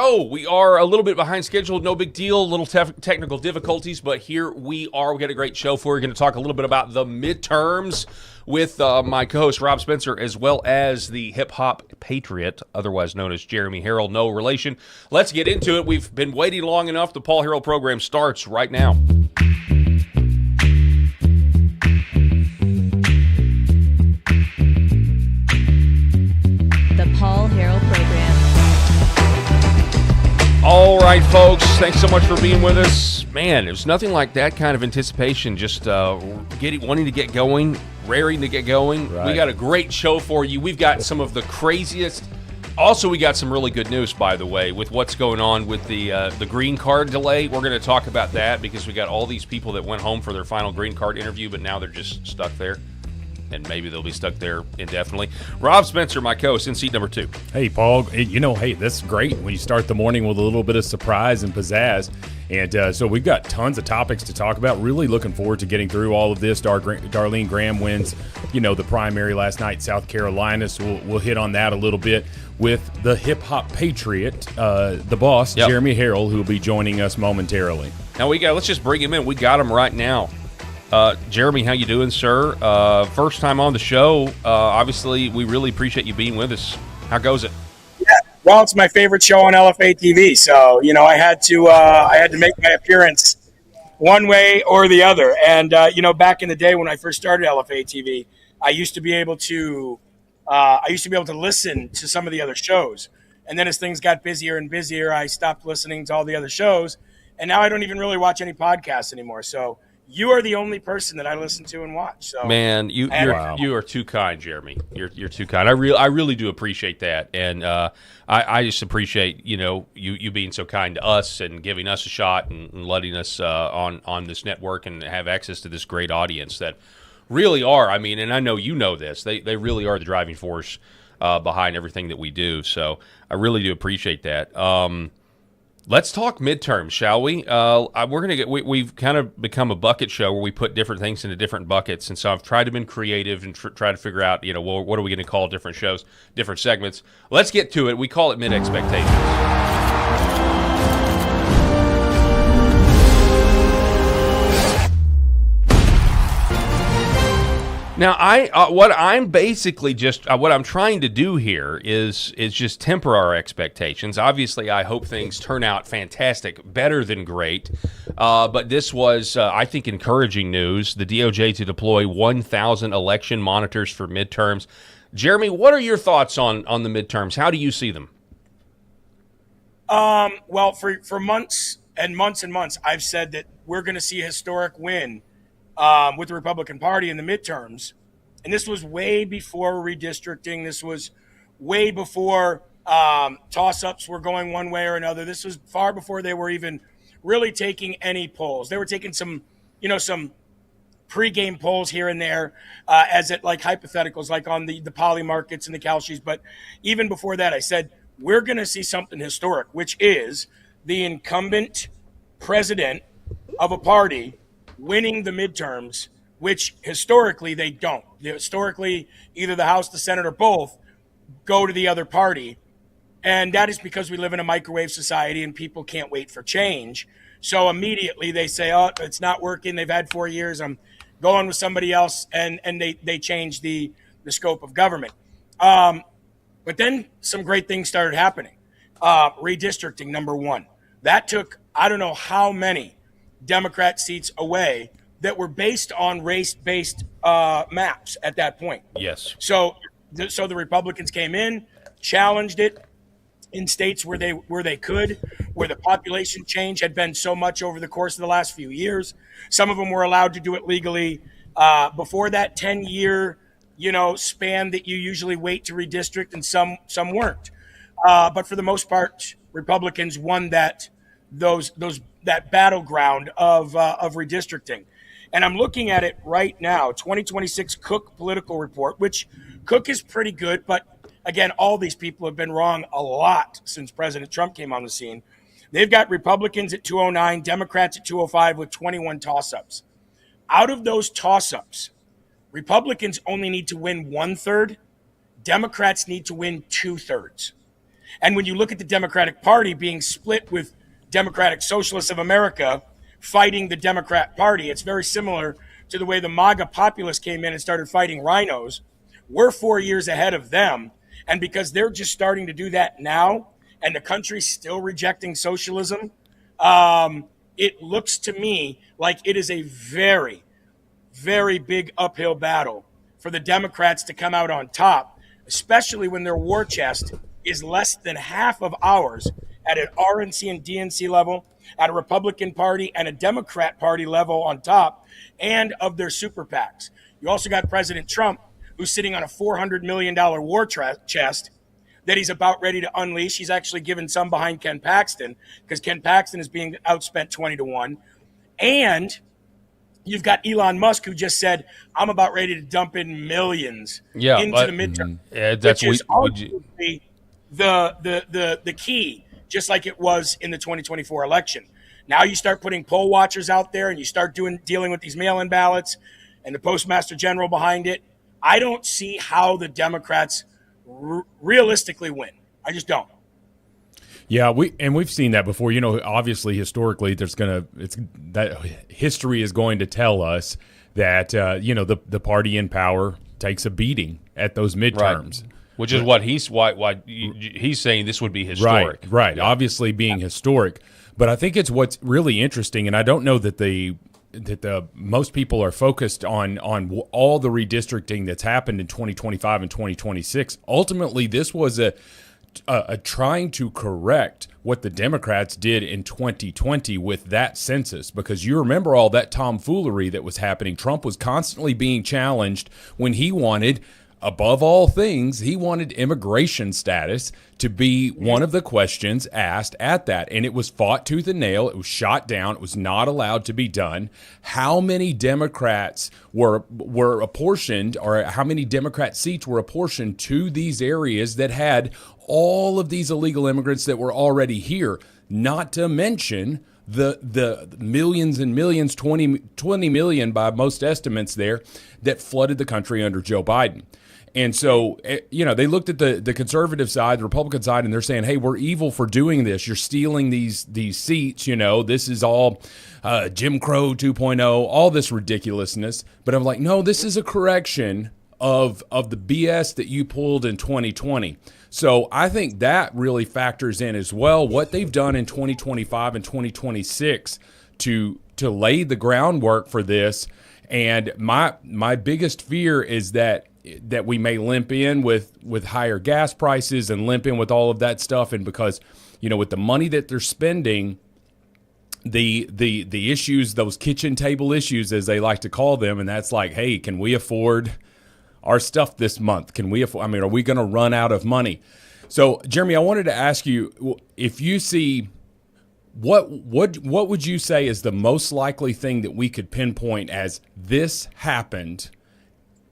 show. We are a little bit behind schedule. No big deal. Little technical difficulties, but here we are. We got a great show for you. We're going to talk a little bit about the midterms with my co-host Rob Spencer, as well as the hip-hop patriot, otherwise known as Jeremy Harrell. No relation. Let's get into it. We've been waiting long enough. The Paul Harrell program starts right now. Paul Harrell program. All right, folks. Thanks so much for being with us. Man, there's nothing like that kind of anticipation. Just wanting to get going, raring to get going. Right. We got a great show for you. We've got some of the craziest. Also, we got some really good news, by the way, with what's going on with the green card delay. We're going to talk about that because we got all these people that went home for their final green card interview, but now they're just stuck there. And maybe they'll be stuck there indefinitely. Rob Spencer, my co-host, in seat number 2. Hey, Paul, hey, that's great when you start the morning with a little bit of surprise and pizzazz. And so we've got tons of topics to talk about. Really looking forward to getting through all of this. Darlene Graham wins, the primary last night in South Carolina. So we'll hit on that a little bit with the hip-hop patriot, the boss, yep. Jeremy Harrell, who will be joining us momentarily. Now, let's just bring him in. We got him right now. Jeremy, how you doing, sir? First time on the show. Obviously, we really appreciate you being with us. How goes it? Yeah, well, it's my favorite show on LFA TV, so I had to make my appearance one way or the other. And back in the day when I first started LFA TV, I used to be able to listen to some of the other shows. And then as things got busier and busier, I stopped listening to all the other shows, and now I don't even really watch any podcasts anymore. So. You are the only person that I listen to and watch. So, man, you are too kind, Jeremy. You're too kind. I really do appreciate that, and I just appreciate you being so kind to us and giving us a shot and letting us on this network and have access to this great audience that really are. I mean, and I know you know this. They really are the driving force behind everything that we do. So I really do appreciate that. Let's talk midterms, shall we? We've kind of become a bucket show where we put different things into different buckets, and so I've tried to be creative and try to figure out, what are we going to call different shows, different segments. Let's get to it. We call it mid-expectations. Now, what I'm trying to do here is just temper our expectations. Obviously, I hope things turn out fantastic, better than great. But this was, I think, encouraging news. The DOJ to deploy 1,000 election monitors for midterms. Jeremy, what are your thoughts on the midterms? How do you see them? Well, for months and months and months, I've said that we're going to see a historic win with the Republican Party in the midterms. And this was way before redistricting. This was way before toss-ups were going one way or another. This was far before they were even really taking any polls. They were taking some pregame polls here and there as it like hypotheticals, like on the poly markets and the Kalshis. But even before that, I said, we're going to see something historic, which is the incumbent president of a party winning the midterms, which historically they don't. Historically, either the House, the Senate, or both go to the other party. And that is because we live in a microwave society and people can't wait for change. So immediately they say, oh, it's not working. They've had 4 years. I'm going with somebody else. And they change the scope of government. But then some great things started happening. Redistricting, number one. That took, I don't know how many Democrat seats away that were based on race-based maps at that point. Yes. So the Republicans came in, challenged it in states where they could, where the population change had been so much over the course of the last few years. Some of them were allowed to do it legally before that 10-year, span that you usually wait to redistrict, and some weren't. But for the most part, Republicans won that battleground of redistricting. And I'm looking at it right now, 2026 Cook Political Report, which Cook is pretty good, but again, all these people have been wrong a lot since President Trump came on the scene. They've got Republicans at 209, Democrats at 205 with 21 toss-ups. Out of those toss-ups, Republicans only need to win 1/3. Democrats need to win 2/3. And when you look at the Democratic Party being split with Democratic Socialists of America fighting the Democrat Party, it's very similar to the way the MAGA populists came in and started fighting rhinos. We're 4 years ahead of them. And because they're just starting to do that now, and the country's still rejecting socialism, it looks to me like it is a very, very big uphill battle for the Democrats to come out on top, especially when their war chest is less than half of ours at an RNC and DNC level, at a Republican Party and a Democrat Party level on top, and of their super PACs. You also got President Trump, who's sitting on a $400 million war chest that he's about ready to unleash. He's actually given some behind Ken Paxton because Ken Paxton is being outspent 20-1. And you've got Elon Musk, who just said, I'm about ready to dump in millions into the midterm. That's which is ultimately the key, just like it was in the 2024 election. Now you start putting poll watchers out there and you start dealing with these mail-in ballots and the Postmaster General behind it. I don't see how the Democrats realistically win. I just don't. Yeah, we've seen that before. You know, obviously historically, that history is going to tell us that the party in power takes a beating at those midterms. Right. Which is what he's saying this would be historic. Right. Yeah. Obviously being historic, but I think it's what's really interesting, and I don't know that the most people are focused on all the redistricting that's happened in 2025 and 2026. Ultimately, this was a trying to correct what the Democrats did in 2020 with that census, because you remember all that tomfoolery that was happening. Trump was constantly being challenged when he wanted, above all things, he wanted immigration status to be one of the questions asked at that. And it was fought tooth and nail. It was shot down. It was not allowed to be done. How many Democrats were apportioned, or how many Democrat seats were apportioned to these areas that had all of these illegal immigrants that were already here, not to mention the millions and millions, 20 million by most estimates there, that flooded the country under Joe Biden. And so, they looked at the conservative side, the Republican side, and they're saying, hey, we're evil for doing this. You're stealing these seats. This is all Jim Crow 2.0, all this ridiculousness. But I'm like, no, this is a correction of the BS that you pulled in 2020. So I think that really factors in as well, what they've done in 2025 and 2026 to lay the groundwork for this. And my biggest fear is that we may limp in with higher gas prices and limp in with all of that stuff. And because, with the money that they're spending, the issues, those kitchen table issues, as they like to call them, and that's like, hey, can we afford our stuff this month? Can we afford, are we going to run out of money? So, Jeremy, I wanted to ask you, if you see, what would you say is the most likely thing that we could pinpoint as this happened?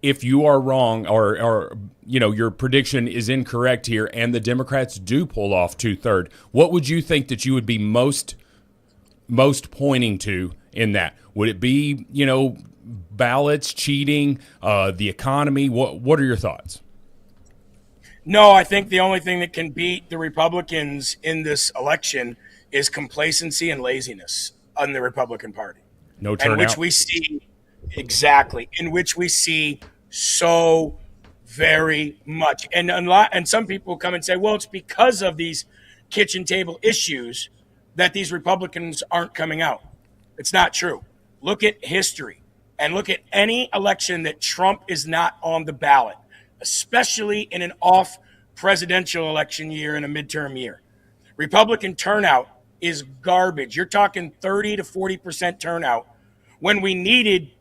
If you are wrong, or your prediction is incorrect here, and the Democrats do pull off 2/3, what would you think that you would be most pointing to in that? Would it be ballots, cheating, the economy? What are your thoughts? No, I think the only thing that can beat the Republicans in this election is complacency and laziness on the Republican Party. No turnout. In which we see so very much. And some people come and say, well, it's because of these kitchen table issues that these Republicans aren't coming out. It's not true. Look at history and look at any election that Trump is not on the ballot, especially in an off presidential election year and a midterm year. Republican turnout is garbage. You're talking 30 to 40% turnout when we needed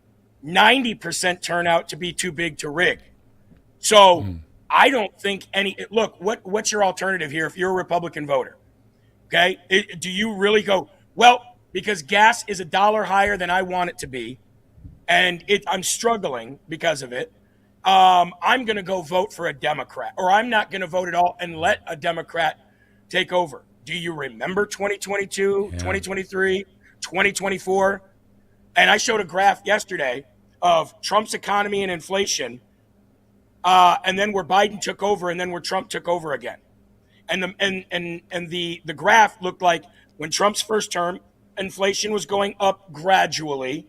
90% turnout to be too big to rig. So I don't think look, what's your alternative here if you're a Republican voter? Okay. Do you really go, well, because gas is $1 higher than I want it to be, and I'm struggling because of it, I'm going to go vote for a Democrat, or I'm not going to vote at all and let a Democrat take over. Do you remember 2022, 2023, 2024? And I showed a graph yesterday of Trump's economy and inflation, and then where Biden took over, and then where Trump took over again. And the graph looked like when Trump's first term, inflation was going up gradually,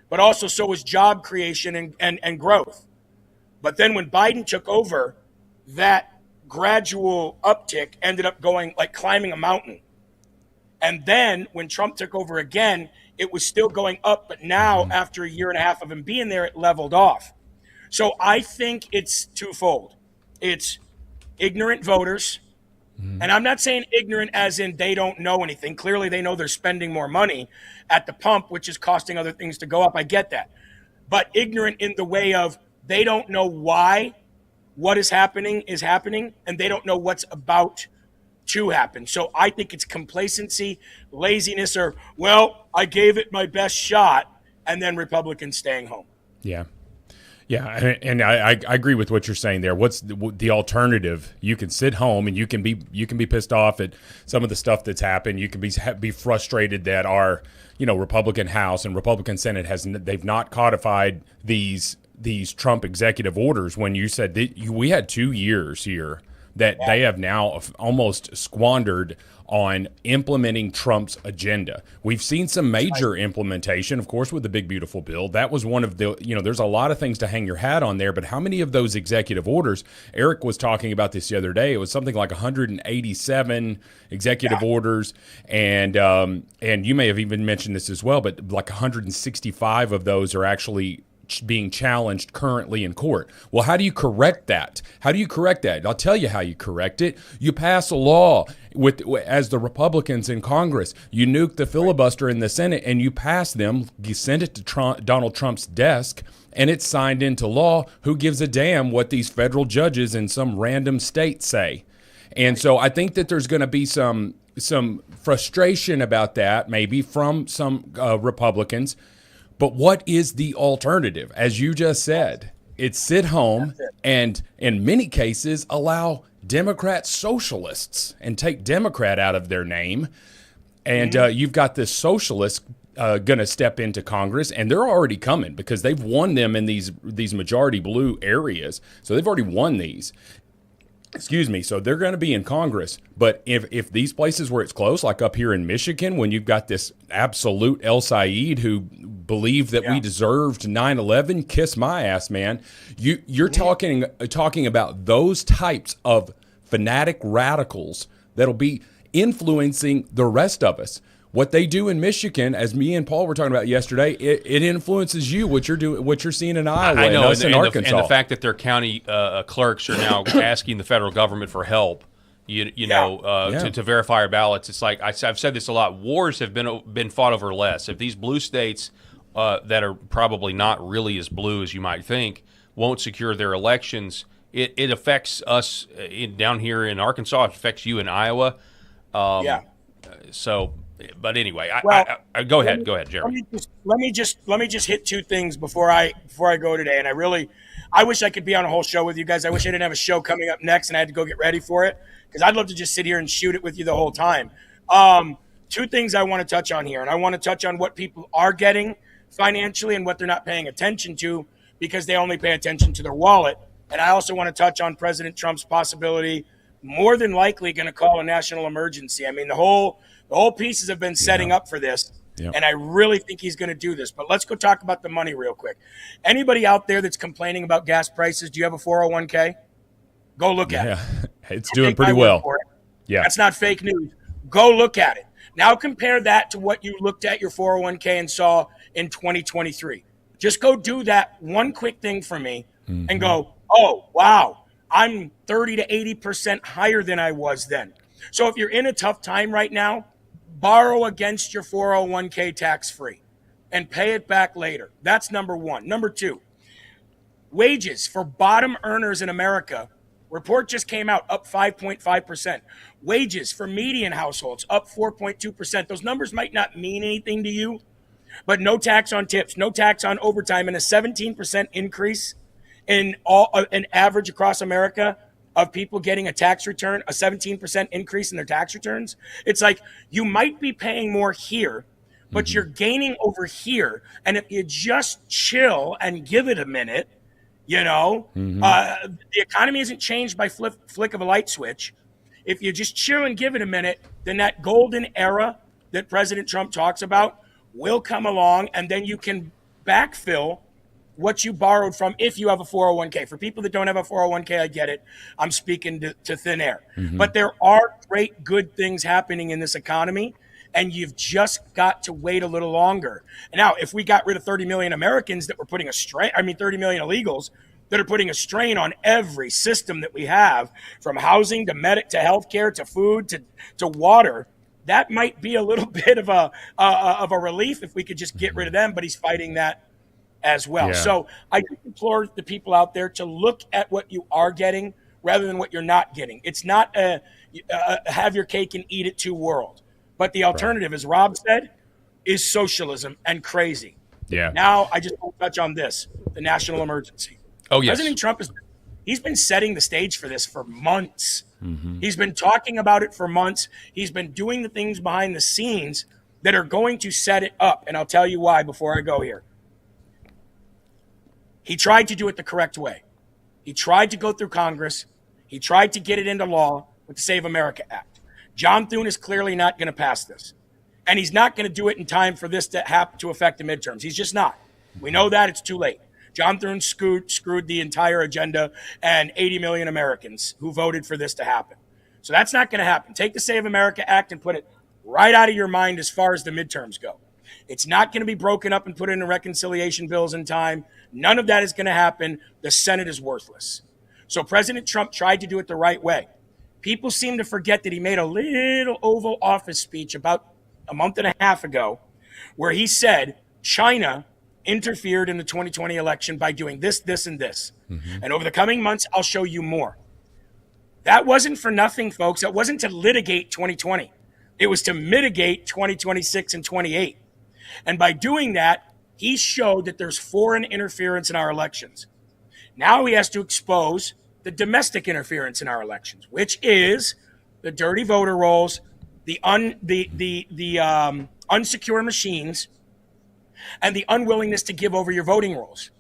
but also so was job creation and growth. But then when Biden took over, that gradual uptick ended up going like climbing a mountain. And then when Trump took over again, it was still going up. But now, after a year and a half of him being there, it leveled off. So I think it's twofold. It's ignorant voters. And I'm not saying ignorant as in they don't know anything. Clearly, they know they're spending more money at the pump, which is costing other things to go up. I get that. But ignorant in the way of they don't know why what is happening, and they don't know what's about to happen. So I think it's complacency, laziness, or, well, I gave it my best shot, and then Republicans staying home. Yeah. Yeah, and I agree with what you're saying there. What's the alternative? You can sit home and you can be pissed off at some of the stuff that's happened. You can be frustrated that our Republican House and Republican Senate they've not codified these Trump executive orders. When you said that we had 2 years here that they have now almost squandered on implementing Trump's agenda. We've seen some major implementation, of course, with the Big Beautiful Bill. That was one of the, there's a lot of things to hang your hat on there, but how many of those executive orders, Eric was talking about this the other day, it was something like 187 executive orders, and you may have even mentioned this as well, but like 165 of those are actually being challenged currently in court. Well, how do you correct that? I'll tell you how you correct it. You pass a law as the Republicans in Congress. You nuke the filibuster in the Senate and you pass them. You send it to Donald Trump's desk and it's signed into law. Who gives a damn what these federal judges in some random state say? And so I think that there's going to be some frustration about that, maybe from some Republicans. But what is the alternative? As you just said, it's sit home and in many cases allow Democrat socialists and take Democrat out of their name. And you've got this socialist going to step into Congress, and they're already coming because they've won them in these majority blue areas. So they've already won these. So they're going to be in Congress. But if these places where it's close, like up here in Michigan, when you've got this absolute El Said who believed that we deserved 9/11, kiss my ass, man. You're talking about those types of fanatic radicals that'll be influencing the rest of us. What they do in Michigan, as me and Paul were talking about yesterday, it influences you. What you're seeing in Iowa, I know, and us in Arkansas, and the fact that their county clerks are now asking the federal government for help, to verify our ballots. It's like I've said this a lot. Wars have been fought over less. If these blue states that are probably not really as blue as you might think won't secure their elections, it affects us down here in Arkansas. It affects you in Iowa. So. But anyway, go ahead, Jeremy. Let me just hit two things before I go today. And I wish I could be on a whole show with you guys. I wish I didn't have a show coming up next and I had to go get ready for it, because I'd love to just sit here and shoot it with you the whole time. Two things I want to touch on here, and I want to touch on what people are getting financially and what they're not paying attention to because they only pay attention to their wallet. And I also want to touch on President Trump's possibility, more than likely going to call a national emergency. I mean, the whole pieces have been setting up for this, and I really think he's going to do this. But let's go talk about the money real quick. Anybody out there that's complaining about gas prices, do you have a 401k? Go look at it. It's doing pretty well. Yeah. That's not fake news. Go look at it. Now compare that to what you looked at your 401k and saw in 2023. Just go do that one quick thing for me and go, oh, wow, I'm 30 to 80% higher than I was then. So if you're in a tough time right now, borrow against your 401k tax-free and pay it back later. That's number one. Number two, wages for bottom earners in America, report just came out, up 5.5%. Wages for median households, up 4.2%. Those numbers might not mean anything to you, but no tax on tips, no tax on overtime, and a 17% increase in an average across America of people getting a tax return, a 17% increase in their tax returns. It's like you might be paying more here, but you're gaining over here. And if you just chill and give it a minute, the economy isn't changed by flick of a light switch. if you just chill and give it a minute, then that golden era that President Trump talks about will come along, and then you can backfill what you borrowed from if you have a 401k. For people that don't have a 401k, I get it. I'm speaking to thin air. But there are great, good things happening in this economy, and you've just got to wait a little longer. Now, if we got rid of 30 million Americans that were putting a strain, 30 million illegals that are putting a strain on every system that we have, from housing to medic to healthcare to food to water, that might be a little bit of a relief if we could just get rid of them. But he's fighting that as well. Yeah. So I implore the people out there to look at what you are getting rather than what you're not getting. It's not a have your cake and eat it too world. But the alternative, as Rob said, is socialism and crazy. Yeah. Now, I just want to touch on this, the national emergency. Oh, yes. President Trump he's been setting the stage for this for months. He's been talking about it for months. He's been doing the things behind the scenes that are going to set it up. And I'll tell you why before I go here. He tried to do it the correct way. He tried to go through Congress. He tried to get it into law with the Save America Act. John Thune is clearly not going to pass this. And he's not going to do it in time for this to affect the midterms. He's just not. We know that. It's too late. John Thune screwed the entire agenda and 80 million Americans who voted for this to happen. So that's not going to happen. Take the Save America Act and put it right out of your mind as far as the midterms go. It's not going to be broken up and put into reconciliation bills in time. None of that is going to happen. The Senate is worthless. So President Trump tried to do it the right way. People seem to forget that he made a little Oval Office speech about a month and a half ago where he said China interfered in the 2020 election by doing this, this, and this. And over the coming months, I'll show you more. That wasn't for nothing, folks. That wasn't to litigate 2020. It was to mitigate 2026 and 28. And by doing that, he showed that there's foreign interference in our elections. Now he has to expose the domestic interference in our elections, which is the dirty voter rolls, the unsecure machines, and the unwillingness to give over your voting rolls.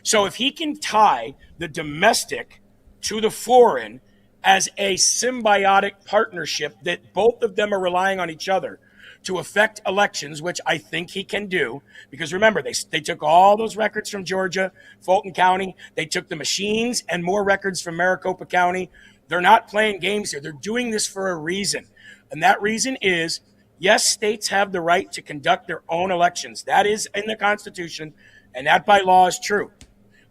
So if he can tie the domestic to the foreign as a symbiotic partnership that both of them are relying on each other to affect elections, which I think he can do, because remember, they took all those records from Georgia, Fulton County. They took the machines and more records from Maricopa County. They're not playing games here. They're doing this for a reason. And that reason is, yes, states have the right to conduct their own elections. That is in the Constitution, and that by law is true.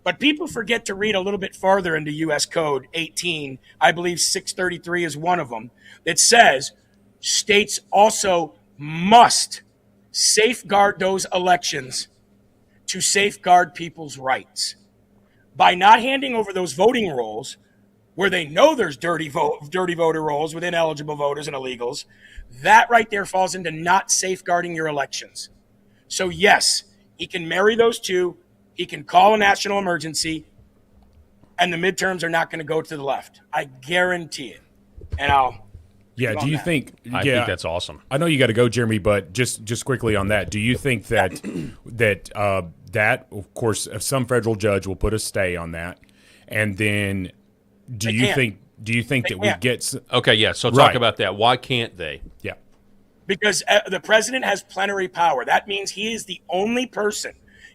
But people forget to read a little bit farther into U.S. Code 18. I believe 633 is one of them, that says states also must safeguard those elections to safeguard people's rights. By not handing over those voting rolls, where they know there's dirty voter rolls with ineligible voters and illegals, that right there falls into not safeguarding your elections. So yes, he can marry those two. He can call a national emergency, and the midterms are not going to go to the left. I guarantee it. And do you think? I think that's awesome. I know you got to go, Jeremy, but just quickly on that, do you think that that of course some federal judge will put a stay on that, and then do you think that we get? Okay, yeah. So talk about that. Why can't they? Yeah, because the president has plenary power. That means he is the only person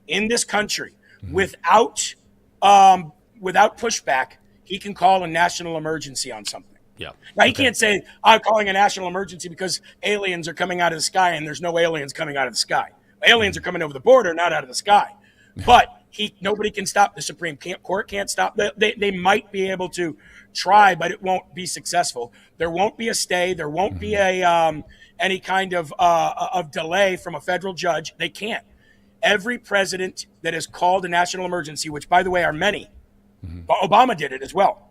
in this country without pushback. He can call a national emergency on something. Yeah. Now, he can't say, I'm calling a national emergency because aliens are coming out of the sky, and there's no aliens coming out of the sky. Aliens are coming over the border, not out of the sky. But nobody can stop. The Supreme Court can't stop. They might be able to try, but it won't be successful. There won't be a stay. There won't be any kind of delay from a federal judge. They can't. Every president that has called a national emergency, which, by the way, are many, Obama did it as well.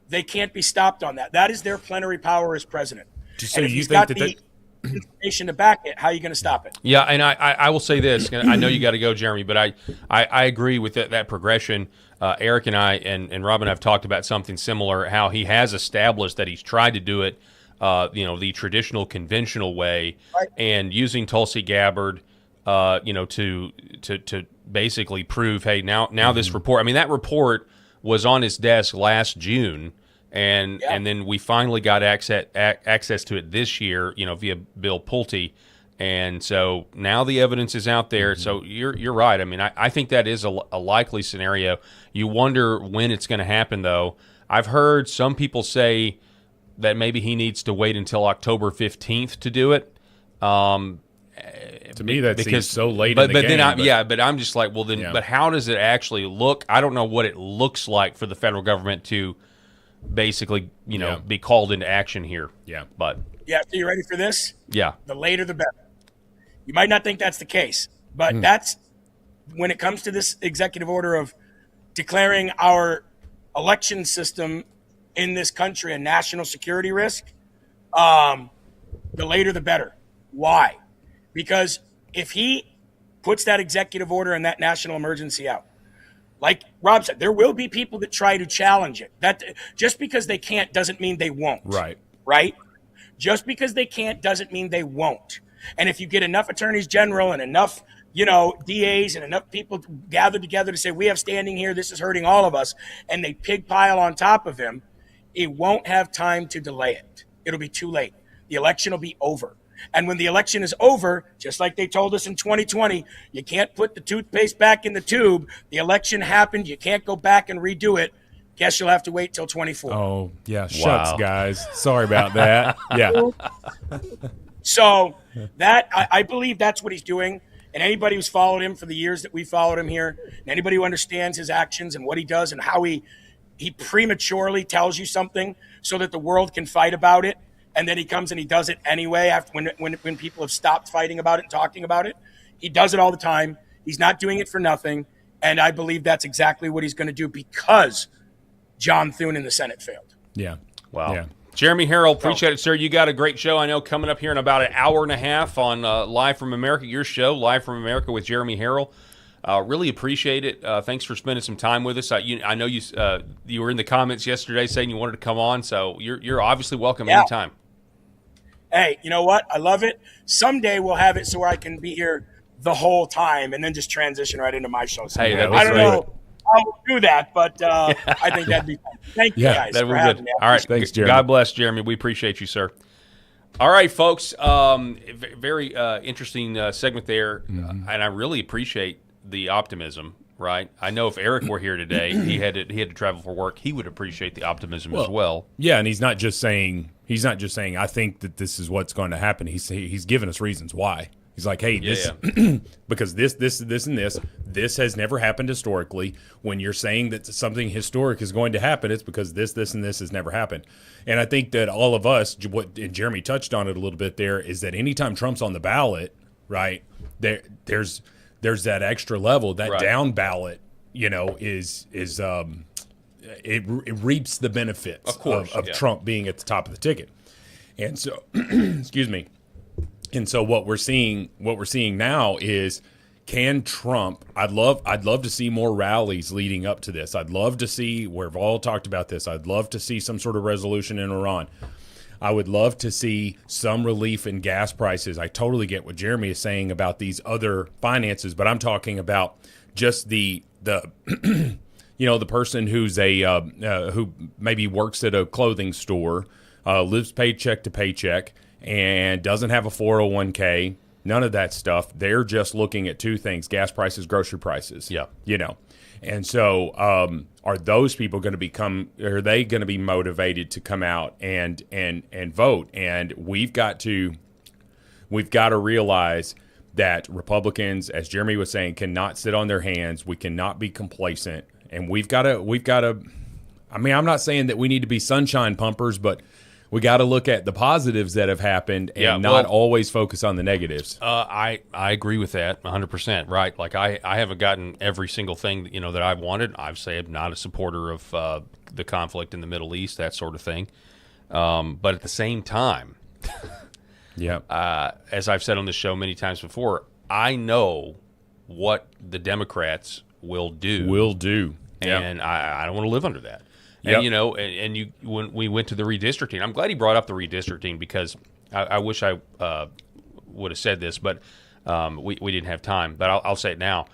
They can't be stopped on that. That is their plenary power as president. So and if you he's think got the information to back it, how are you going to stop it? Yeah, and I will say this. I know you got to go, Jeremy, but I agree with that progression. Eric and I and Robin have talked about something similar, how he has established that he's tried to do it the traditional, conventional way, right, and using Tulsi Gabbard to basically prove, hey, now this report. I mean, that report was on his desk last June, and then we finally got access to it this year, via Bill Pulte. And so now the evidence is out there. Mm-hmm. So you're right. I mean, I think that is a likely scenario. You wonder when it's going to happen, though. I've heard some people say that maybe he needs to wait until October 15th to do it. To me, that seems so late in the game. But I'm just like, well, then, but how does it actually look? I don't know what it looks like for the federal government to basically, be called into action here. Yeah. But so you ready for this? Yeah. The later the better. You might not think that's the case, but that's when it comes to this executive order of declaring our election system in this country a national security risk. The later the better. Why? Because if he puts that executive order and that national emergency out, like Rob said, there will be people that try to challenge it. That just because they can't doesn't mean they won't. Right? Just because they can't doesn't mean they won't. And if you get enough attorneys general and enough, DAs and enough people gathered together to say, we have standing here, this is hurting all of us, and they pig pile on top of him, it won't have time to delay it. It'll be too late. The election will be over. And when the election is over, just like they told us in 2020, you can't put the toothpaste back in the tube. The election happened. You can't go back and redo it. Guess you'll have to wait till 24. Oh, yeah. Shucks, guys. Sorry about that. Yeah. So that I believe that's what he's doing. And anybody who's followed him for the years that we followed him here, and anybody who understands his actions and what he does and how he prematurely tells you something so that the world can fight about it, and then he comes and he does it anyway after when people have stopped fighting about it and talking about it. He does it all the time. He's not doing it for nothing. And I believe that's exactly what he's going to do because John Thune in the Senate failed. Yeah. Wow. Yeah. Jeremy Harrell, appreciate it, sir. You got a great show, I know, coming up here in about an hour and a half on Live from America, your show, Live from America with Jeremy Harrell. Really appreciate it. Thanks for spending some time with us. I know you were in the comments yesterday saying you wanted to come on, so you're obviously welcome anytime. Hey, you know what? I love it. Someday we'll have it so where I can be here the whole time and then just transition right into my show. So hey, I don't know how we'll do that, but I think that'd be fun. Thank you guys for having me. All right. Thanks, Jeremy. God bless, Jeremy. We appreciate you, sir. All right, folks. Very interesting segment there, and I really appreciate the optimism. Right, I know if Eric were here today, he had to travel for work. He would appreciate the optimism as well. Yeah, and he's not just saying I think that this is what's going to happen. He's given us reasons why. He's like, hey, because this, and this has never happened historically. When you're saying that something historic is going to happen, it's because this, and this has never happened. And I think that all of us, and Jeremy touched on it a little bit there, is that anytime Trump's on the ballot, right, there's that extra level, that down ballot, it reaps the benefits of Trump being at the top of the ticket. And so, excuse me. And so what we're seeing now is, can Trump? I'd love to see more rallies leading up to this. I'd love to see, we've all talked about this, I'd love to see some sort of resolution in Iran. I would love to see some relief in gas prices. I totally get what Jeremy is saying about these other finances, but I'm talking about just the the person who's who maybe works at a clothing store, lives paycheck to paycheck, and doesn't have a 401k, none of that stuff. They're just looking at two things: gas prices, grocery prices. Yeah. And so are those people going to are they going to be motivated to come out and vote? And we've got to realize that Republicans, as Jeremy was saying, cannot sit on their hands. We cannot be complacent. And we've got to, I mean, I'm not saying that we need to be sunshine pumpers, but we got to look at the positives that have happened and not always focus on the negatives. I agree with that 100%. Right. Like I haven't gotten every single thing that I've wanted. Obviously, I'm not a supporter of the conflict in the Middle East, that sort of thing. But at the same time, as I've said on this show many times before, I know what the Democrats will do. And I don't want to live under that. And, and when we went to the redistricting, I'm glad he brought up the redistricting, because I wish I would have said this, but we didn't have time. But I'll say it now.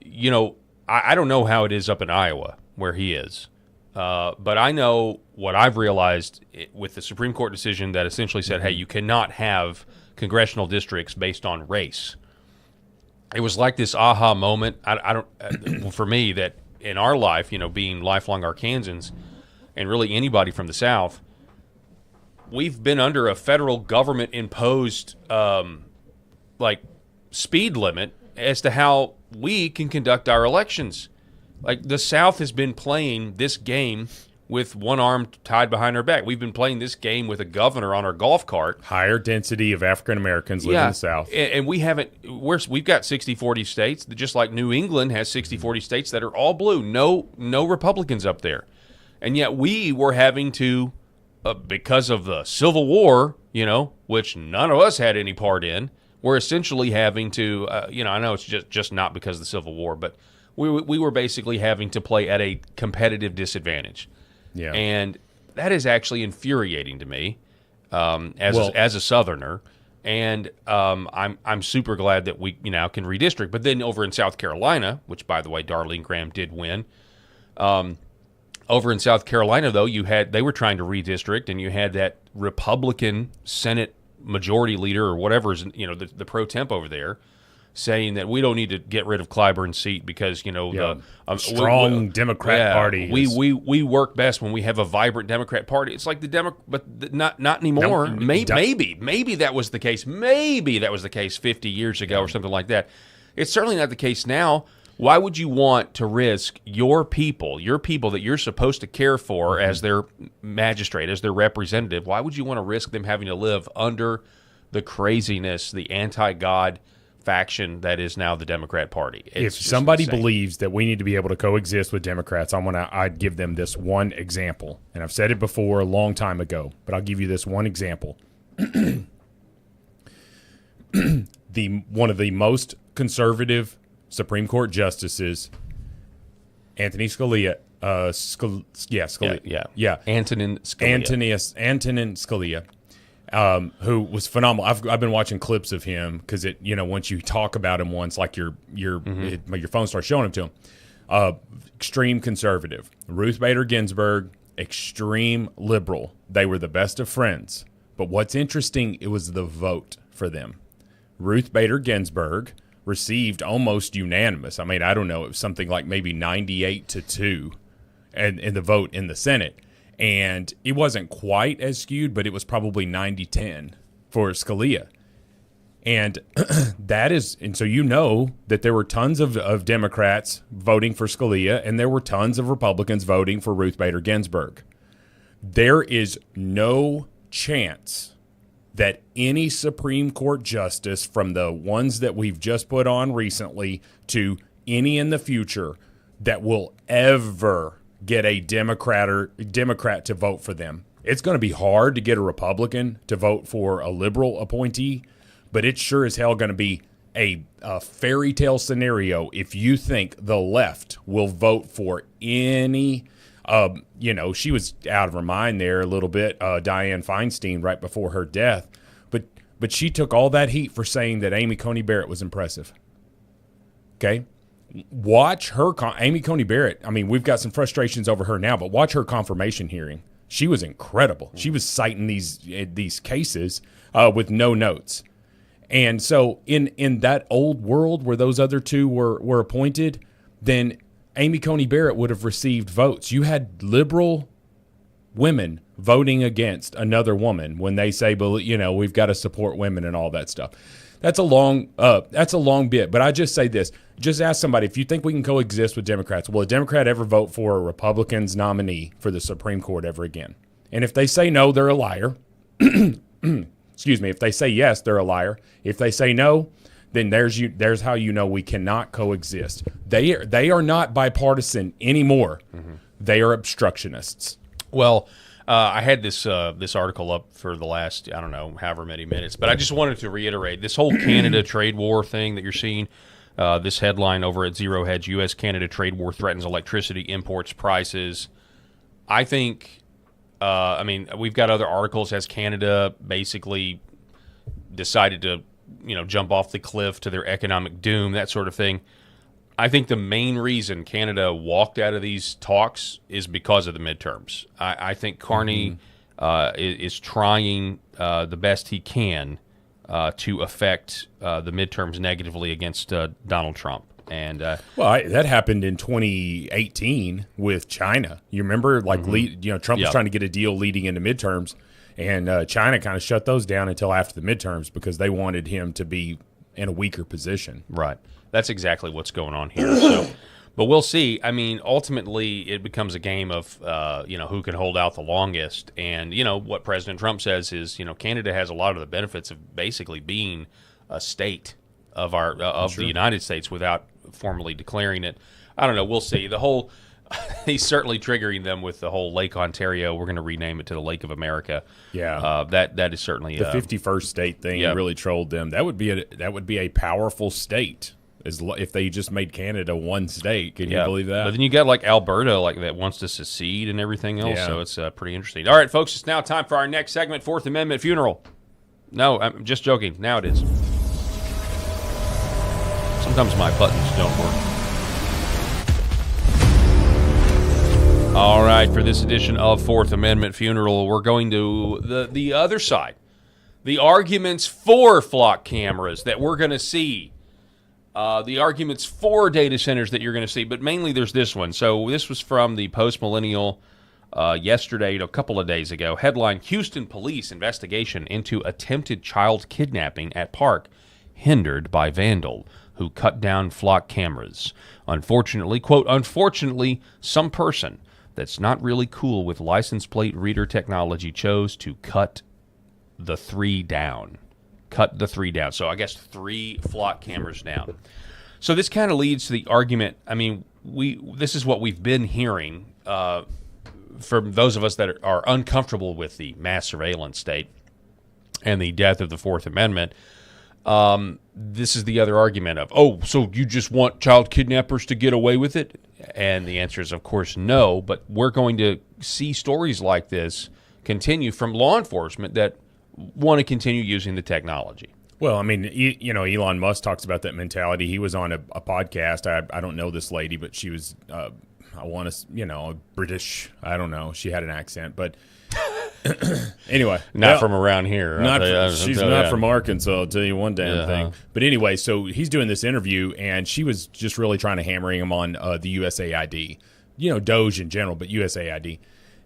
I don't know how it is up in Iowa where he is. But I know what I've realized with the Supreme Court decision that essentially said, hey, you cannot have congressional districts based on race. It was like this aha moment. I don't for me, that in our life, being lifelong Arkansans and really anybody from the South, we've been under a federal government imposed speed limit as to how we can conduct our elections. Like, the South has been playing this game with one arm tied behind our back. We've been playing this game with a governor on our golf cart. Higher density of African Americans live in the South. And we haven't – we've got 60-40 states, just like New England has 60-40 states that are all blue. No Republicans up there. And yet we were having to, because of the Civil War, which none of us had any part in, we're essentially having to I know it's just not because of the Civil War, but we were basically having to play at a competitive disadvantage. Yeah. And that is actually infuriating to me as a Southerner. And I'm super glad that we now can redistrict. But then over in South Carolina, which, by the way, Darlene Graham did win, over in South Carolina, though, they were trying to redistrict, and you had that Republican Senate majority leader or whatever is the pro temp over there saying that we don't need to get rid of Clyburn's seat because the strong Democrat Party. We work best when we have a vibrant Democrat Party. It's like but not anymore. No, maybe that was the case. Maybe that was the case 50 years ago or something like that. It's certainly not the case now. Why would you want to risk your people that you're supposed to care for as their magistrate, as their representative? Why would you want to risk them having to live under the craziness, the anti-God faction that is now the Democrat Party? If somebody believes that we need to be able to coexist with Democrats, I'd give them this one example. And I've said it before a long time ago, but I'll give you this one example. One of the most conservative Supreme Court justices, Anthony Scalia, Scalia. Yeah. Antonin Scalia. Antonin Scalia, who was phenomenal. I've been watching clips of him because once you talk about him once, like your phone starts showing him to him. Extreme conservative. Ruth Bader Ginsburg, extreme liberal. They were the best of friends. But what's interesting, it was the vote for them. Ruth Bader Ginsburg received almost unanimous. I mean, I don't know, it was something like maybe 98-2 in the vote in the Senate. And it wasn't quite as skewed, but it was probably 90-10 for Scalia. And so that there were tons of Democrats voting for Scalia, and there were tons of Republicans voting for Ruth Bader Ginsburg. There is no chance that any Supreme Court justice, from the ones that we've just put on recently to any in the future, that will ever get a Democrat to vote for them. It's going to be hard to get a Republican to vote for a liberal appointee, but it's sure as hell going to be a fairy tale scenario if you think the left will vote for any. She was out of her mind there a little bit, Dianne Feinstein, right before her death. But she took all that heat for saying that Amy Coney Barrett was impressive. Okay? Watch her, Amy Coney Barrett. I mean, we've got some frustrations over her now, but watch her confirmation hearing. She was incredible. She was citing these cases with no notes. And so in that old world where those other two were appointed, then Amy Coney Barrett would have received votes. You had liberal women voting against another woman when they say, we've got to support women and all that stuff. That's a long bit. But I just say this. Just ask somebody, if you think we can coexist with Democrats, will a Democrat ever vote for a Republican's nominee for the Supreme Court ever again? And if they say no, they're a liar. Excuse me. If they say yes, they're a liar. If they say no, then there's how you know we cannot coexist. They are not bipartisan anymore. Mm-hmm. They are obstructionists. Well, I had this article up for the last, I don't know, however many minutes, but I just wanted to reiterate this whole Canada trade war thing that you're seeing. This headline over at Zero Hedge: U.S.-Canada trade war threatens electricity imports prices. I think, we've got other articles. Has Canada basically decided to, jump off the cliff to their economic doom, that sort of thing? I think the main reason Canada walked out of these talks is because of the midterms. I think Carney is trying the best he can to affect the midterms negatively against Donald Trump. And that happened in 2018 with China. You remember, Trump was trying to get a deal leading into midterms, and China kind of shut those down until after the midterms because they wanted him to be in a weaker position. Right. That's exactly what's going on here. So, but we'll see. I mean, ultimately, it becomes a game of, who can hold out the longest. And, what President Trump says is, Canada has a lot of the benefits of basically being a state of the United States without formally declaring it. I don't know. We'll see. He's certainly triggering them with the whole Lake Ontario. We're going to rename it to the Lake of America. Yeah, that is certainly the 51st state thing. Yeah. Really trolled them. That would be a powerful state. If they just made Canada one state. Can you believe that? But then you got Alberta that wants to secede and everything else. Yeah. So it's pretty interesting. All right, folks, it's now time for our next segment, Fourth Amendment funeral. No, I'm just joking. Now it is. Sometimes my buttons don't work. All right, for this edition of Fourth Amendment Funeral, we're going to the other side. The arguments for flock cameras that we're going to see. The arguments for data centers that you're going to see. But mainly there's this one. So this was from the Post-Millennial yesterday, a couple of days ago. Headline, Houston Police Investigation into Attempted Child Kidnapping at Park Hindered by Vandal who cut down flock cameras. Unfortunately, quote, unfortunately, some person that's not really cool with license plate reader technology chose to cut the 3 down. Cut the 3 down. So I guess 3 flock cameras down. So this kind of leads to the argument. I mean, this is what we've been hearing from those of us that are uncomfortable with the mass surveillance state and the death of the Fourth Amendment. This is the other argument of, so you just want child kidnappers to get away with it? And the answer is, of course, no. But we're going to see stories like this continue from law enforcement that want to continue using the technology. Well, I mean, Elon Musk talks about that mentality. He was on a podcast. I don't know this lady, but she was, British. I don't know. She had an accent, but anyway. Not from around here. She's not from Arkansas, I'll tell you one damn thing. But anyway, so he's doing this interview, and she was just really trying to hammer him on the USAID. DOJ in general, but USAID.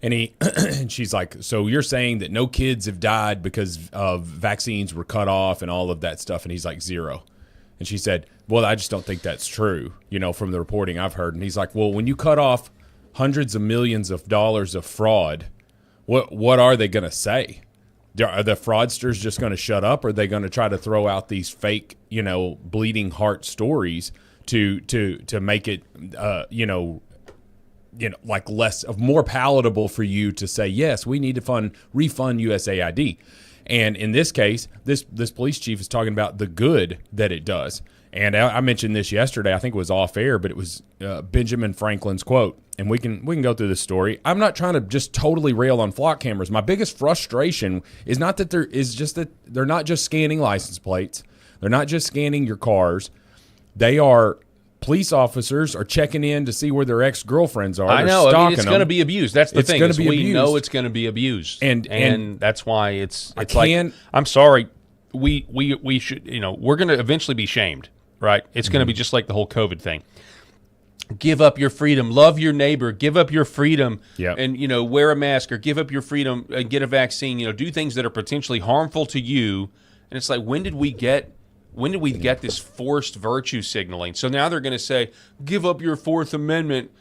And and she's like, so you're saying that no kids have died because of vaccines were cut off and all of that stuff? And he's like, 0. And she said, well, I just don't think that's true, from the reporting I've heard. And he's like, well, when you cut off hundreds of millions of dollars of fraud, what are they going to say? Are the fraudsters just going to shut up? Or are they going to try to throw out these fake, bleeding heart stories to make it, more palatable for you to say, yes, we need to refund USAID. And in this case, this police chief is talking about the good that it does. And I mentioned this yesterday. I think it was off air, but it was Benjamin Franklin's quote. And we can go through this story. I'm not trying to just totally rail on flock cameras. My biggest frustration is not that they're not just scanning license plates. They're not just scanning your cars. They are. Police officers are checking in to see where their ex-girlfriends are. I know. It's going to be abused. That's the thing. We know it's going to be abused, and that's why it's like. I'm sorry. We should. We're going to eventually be shamed, right? It's going to be just like the whole COVID thing. Give up your freedom. Love your neighbor. Give up your freedom. Yep. And wear a mask or give up your freedom and get a vaccine. Do things that are potentially harmful to you. And it's like, when did we get this forced virtue signaling? So now they're going to say, give up your Fourth Amendment,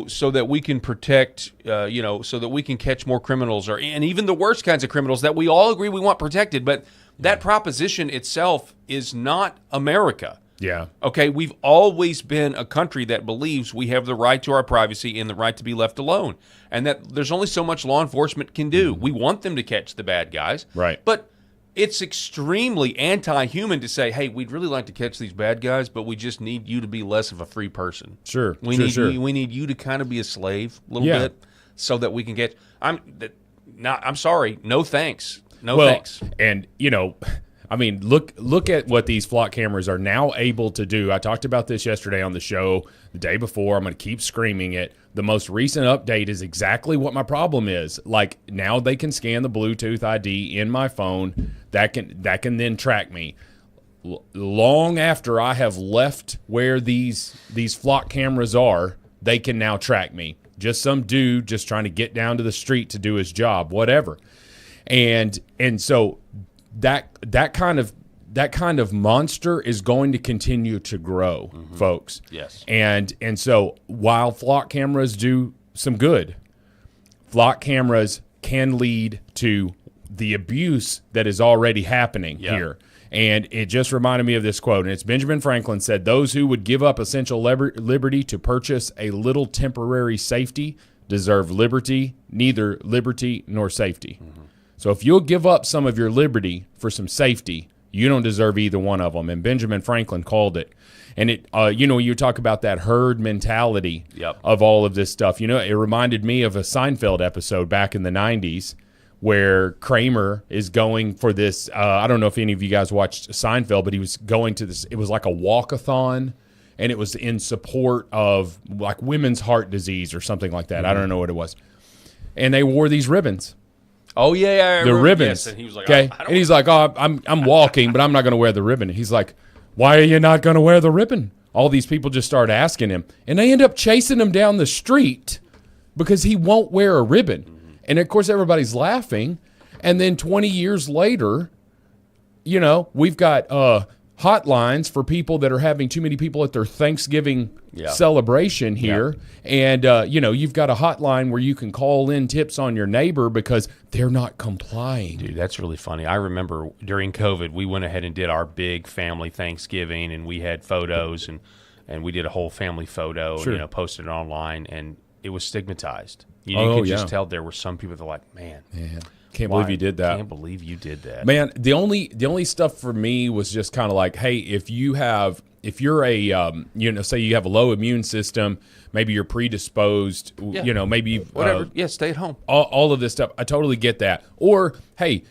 so that we can protect, so that we can catch more criminals and even the worst kinds of criminals that we all agree we want protected. But that proposition itself is not America. Yeah. Okay, we've always been a country that believes we have the right to our privacy and the right to be left alone, and that there's only so much law enforcement can do. We want them to catch the bad guys. Right. But it's extremely anti-human to say, hey, we'd really like to catch these bad guys, but we just need you to be less of a free person. Sure. We need you to kind of be a slave a little bit so that we can get I'm sorry, no thanks. No thanks. And I mean, look at what these flock cameras are now able to do. I talked about this yesterday on the show, the day before. I'm going to keep screaming it. The most recent update is exactly what my problem is. Like, now they can scan the Bluetooth ID in my phone. That can then track me. Long after I have left where these flock cameras are, they can now track me. Just some dude just trying to get down to the street to do his job, whatever. And so that kind of monster is going to continue to grow, folks. Yes. And so while flock cameras do some good, flock cameras can lead to the abuse that is already happening here. And it just reminded me of this quote, and it's Benjamin Franklin said, "Those who would give up essential liberty to purchase a little temporary safety deserve liberty, neither liberty nor safety." So if you'll give up some of your liberty for some safety, you don't deserve either one of them. And Benjamin Franklin called it. And it, you talk about that herd mentality of all of this stuff. You know, it reminded me of a Seinfeld episode back in the 90s where Kramer is going for this. I don't know if any of you guys watched Seinfeld, but he was going to this. It was like a walk-a-thon, and it was in support of like women's heart disease or something like that. I don't know what it was. And they wore these ribbons. Oh yeah, the ribbons. Yes, and he was like, okay, and he's like, "Oh, I'm walking, but I'm not going to wear the ribbon." And he's like, "Why are you not going to wear the ribbon?" All these people just start asking him, and they end up chasing him down the street because he won't wear a ribbon. And of course, everybody's laughing. And then 20 years later, you know, we've got hotlines for people that are having too many people at their Thanksgiving celebration here. And, you've got a hotline where you can call in tips on your neighbor because they're not complying. Dude, that's really funny. I remember during COVID, we went ahead and did our big family Thanksgiving, and we had photos, and we did a whole family photo, and, posted it online, and it was stigmatized. You could just tell there were some people that were like, man, can't believe you did that. Can't believe you did that. Man, the only stuff for me was just kind of like, hey, if you're a, say you have a low immune system, maybe you're predisposed, maybe whatever. Stay at home. All of this stuff. I totally get that. Or, hey,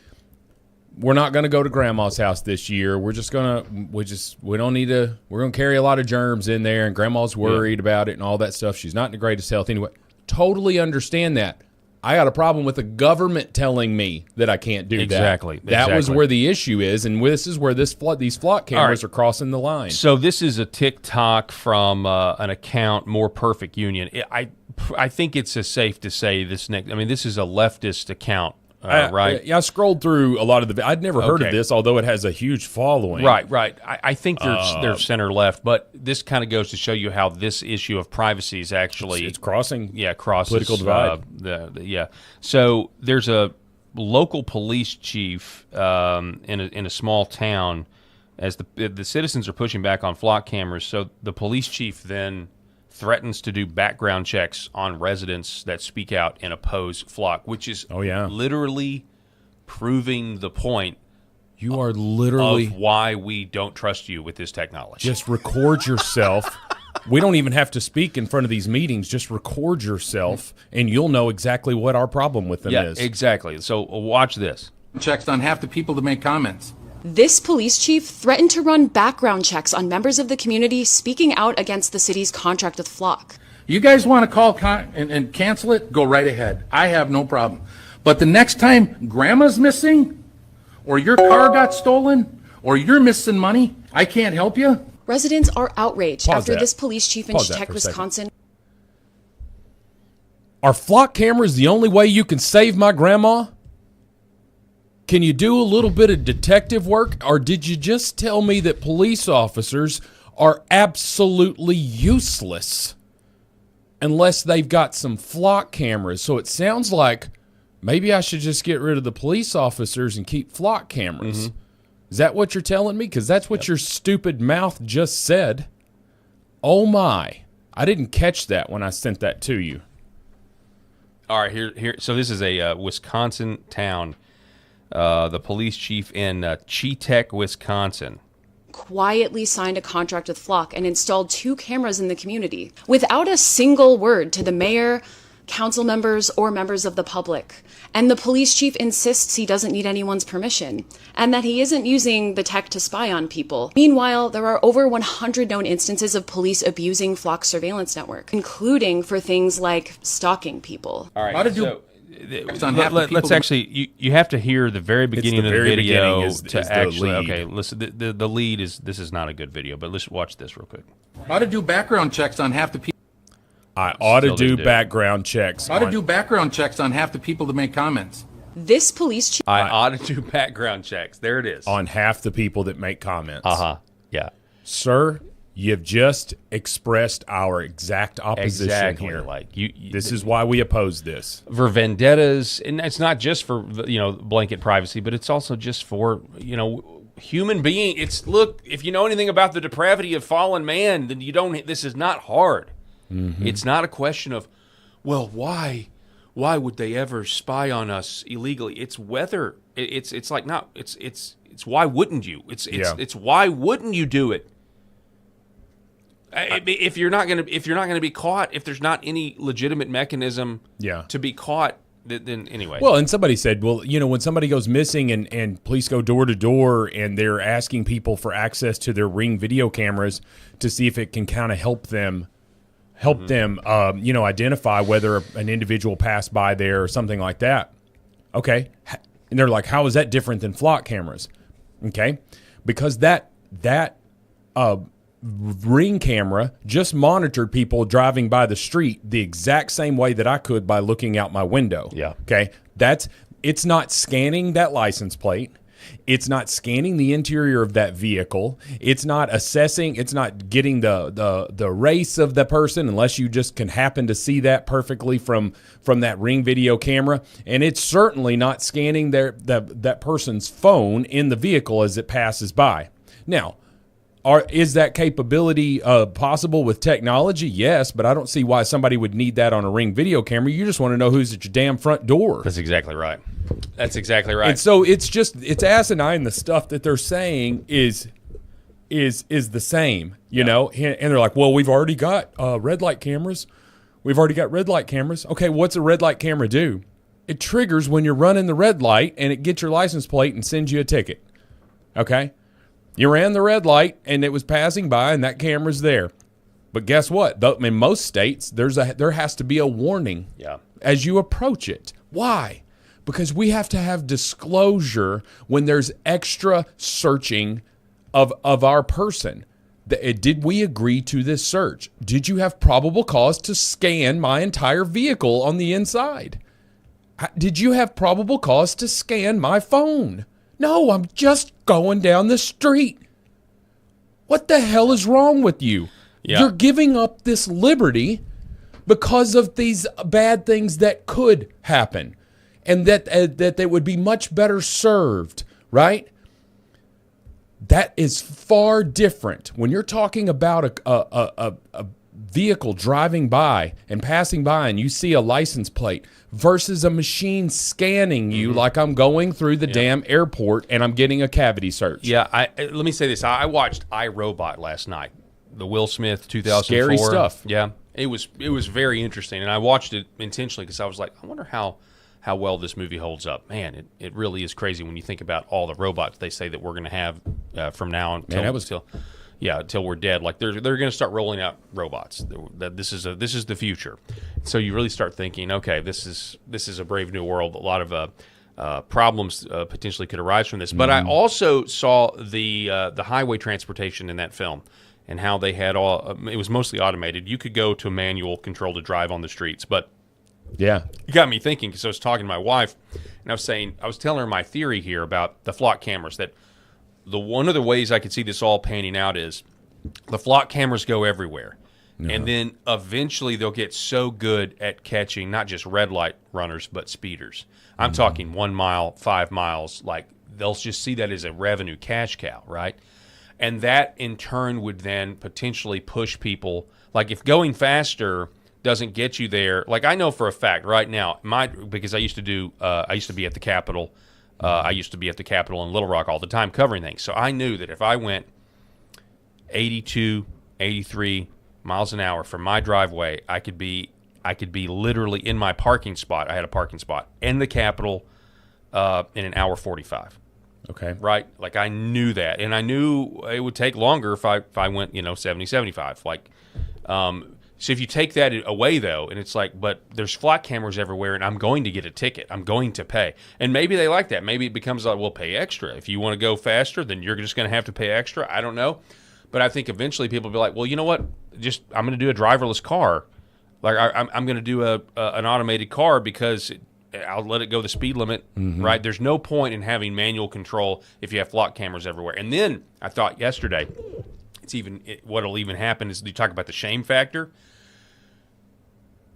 we're not going to go to grandma's house this year. We're going to carry a lot of germs in there, and grandma's worried about it and all that stuff. She's not in the greatest health anyway. Totally understand that. I got a problem with the government telling me that I can't do that. Exactly. That was where the issue is, and this is where these flock cameras are crossing the line. So this is a TikTok from an account, More Perfect Union. I think it's safe to say this is a leftist account. Right? I scrolled through a lot of the. I'd never heard of this, although it has a huge following. Right. I think they're center left, but this kind of goes to show you how this issue of privacy is actually it's crossing. Crosses political divide. So there's a local police chief in a small town. As the citizens are pushing back on flock cameras, so the police chief then threatens to do background checks on residents that speak out and oppose flock, which is literally proving the point. You are literally of why we don't trust you with this technology. Just record yourself. We don't even have to speak in front of these meetings. Just record yourself, and you'll know exactly what our problem with them is. Yeah, exactly. So watch this. Checks on half the people to make comments. This police chief threatened to run background checks on members of the community speaking out against the city's contract with Flock. You guys want to call and cancel it? Go right ahead. I have no problem. But the next time grandma's missing, or your car got stolen, or you're missing money, I can't help you. Residents are outraged after this police chief in Chetek, Wisconsin. Are flock cameras the only way you can save my grandma? Can you do a little bit of detective work, or did you just tell me that police officers are absolutely useless unless they've got some flock cameras? So it sounds like maybe I should just get rid of the police officers and keep flock cameras. Is that what you're telling me? Because that's what your stupid mouth just said. Oh my. I didn't catch that when I sent that to you. All right, here. So this is a Wisconsin town. The police chief in Chetek, Wisconsin, quietly signed a contract with Flock and installed 2 cameras in the community without a single word to the mayor, council members, or members of the public. And the police chief insists he doesn't need anyone's permission, and that he isn't using the tech to spy on people. Meanwhile, there are over 100 known instances of police abusing Flock's surveillance network, including for things like stalking people. All right, How did so let's actually, you have to hear the very beginning of the video is to the actually, lead. okay, listen, the lead is, this is not a good video, but let's watch this real quick. How to do background checks on half the people. I ought to Still do didn't do it. background checks. How to do background checks on half the people that make comments. This police chief I ought to do background checks. There it is. on half the people that make comments. Yeah. Sir, you've just expressed our exact opposition Exactly. here. Like This is why we oppose this. for vendettas, and it's not just for blanket privacy, but it's also just for human being. It's look, if you know anything about the depravity of fallen man, then you don't. This is not hard. It's not a question of, well, why would they ever spy on us illegally? It's whether it's like not. It's why wouldn't you? It's why wouldn't you do it? If you're not gonna be caught, if there's not any legitimate mechanism to be caught, then anyway. Well, and somebody said, well, when somebody goes missing and police go door to door and they're asking people for access to their Ring video cameras to see if it can kind of help them, identify whether an individual passed by there or something like that. Okay. And they're like, how is that different than Flock cameras? Okay. Because that Ring camera just monitored people driving by the street the exact same way that I could by looking out my window. Yeah. Okay. It's not scanning that license plate. It's not scanning the interior of that vehicle. It's not assessing. It's not getting the race of the person unless you just can happen to see that perfectly from that Ring video camera. And it's certainly not scanning that person's phone in the vehicle as it passes by. Now, is that capability possible with technology? Yes, but I don't see why somebody would need that on a Ring video camera. You just want to know who's at your damn front door. That's exactly right. And so it's asinine. The stuff that they're saying is the same, you know. And they're like, well, we've already got red light cameras. Okay, what's a red light camera do? It triggers when you're running the red light, and it gets your license plate and sends you a ticket. Okay. You ran the red light, and it was passing by, and that camera's there. But guess what? In most states, there has to be a warning as you approach it. Why? Because we have to have disclosure when there's extra searching of our person. Did we agree to this search? Did you have probable cause to scan my entire vehicle on the inside? Did you have probable cause to scan my phone? No, I'm just going down the street. What the hell is wrong with you? Yeah. You're giving up this liberty because of these bad things that could happen, and that they would be much better served, right? That is far different. When you're talking about a vehicle driving by and passing by and you see a license plate versus a machine scanning you like I'm going through the damn airport and I'm getting a cavity search. Yeah, let me say this. I watched iRobot last night, the Will Smith 2004. Scary stuff. Yeah, it was very interesting, and I watched it intentionally because I was like, I wonder how well this movie holds up. Man, it really is crazy when you think about all the robots they say that we're going to have from now until until we're dead. Like they're going to start rolling out robots. That this is the future. So you really start thinking, okay, this is a brave new world. A lot of problems potentially could arise from this. But I also saw the highway transportation in that film and how they had it was mostly automated. You could go to manual control to drive on the streets, but yeah, it got me thinking because I was talking to my wife and I was telling her my theory here about the flock cameras, that one of the ways I could see this all panning out is the flock cameras go everywhere. And then eventually they'll get so good at catching not just red light runners, but speeders. I'm talking 1 mile, 5 miles. Like they'll just see that as a revenue cash cow, right? And that in turn would then potentially push people. Like if going faster doesn't get you there, like I know for a fact right now, because I used to be at the Capitol. I used to be at the Capitol in Little Rock all the time covering things. So I knew that if I went 82, 83 miles an hour from my driveway, I could be I could be literally in my parking spot. I had a parking spot in the Capitol in an hour 45. Okay. Right? Like, I knew that. And I knew it would take longer if I went, 70, 75. Like, so if you take that away, though, and it's like, but there's flock cameras everywhere, and I'm going to get a ticket. I'm going to pay. And maybe they like that. Maybe it becomes like, we'll pay extra. If you want to go faster, then you're just going to have to pay extra. I don't know. But I think eventually people will be like, well, you know what? I'm going to do a driverless car. Like, I'm going to do an automated car because I'll let it go the speed limit, right? There's no point in having manual control if you have flock cameras everywhere. And then I thought yesterday, what'll even happen is you talk about the shame factor.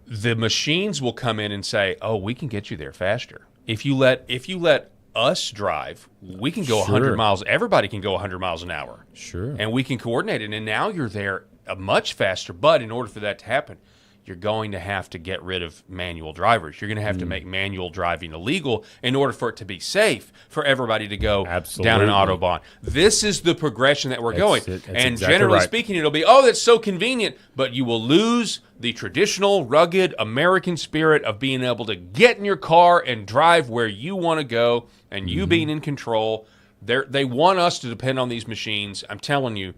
The machines will come in and say, "Oh, we can get you there faster. If you let us drive, we can go 100 miles. Everybody can go 100 miles an hour. Sure. And we can coordinate it. And now you're there much faster. But in order for that to happen, you're going to have to get rid of manual drivers. You're going to have to make manual driving illegal in order for it to be safe for everybody to go down an Autobahn. This is the progression that we're going. And exactly generally right. speaking, it'll be, oh, that's so convenient, but you will lose the traditional, rugged American spirit of being able to get in your car and drive where you want to go and you being in control. They want us to depend on these machines. I'm telling you,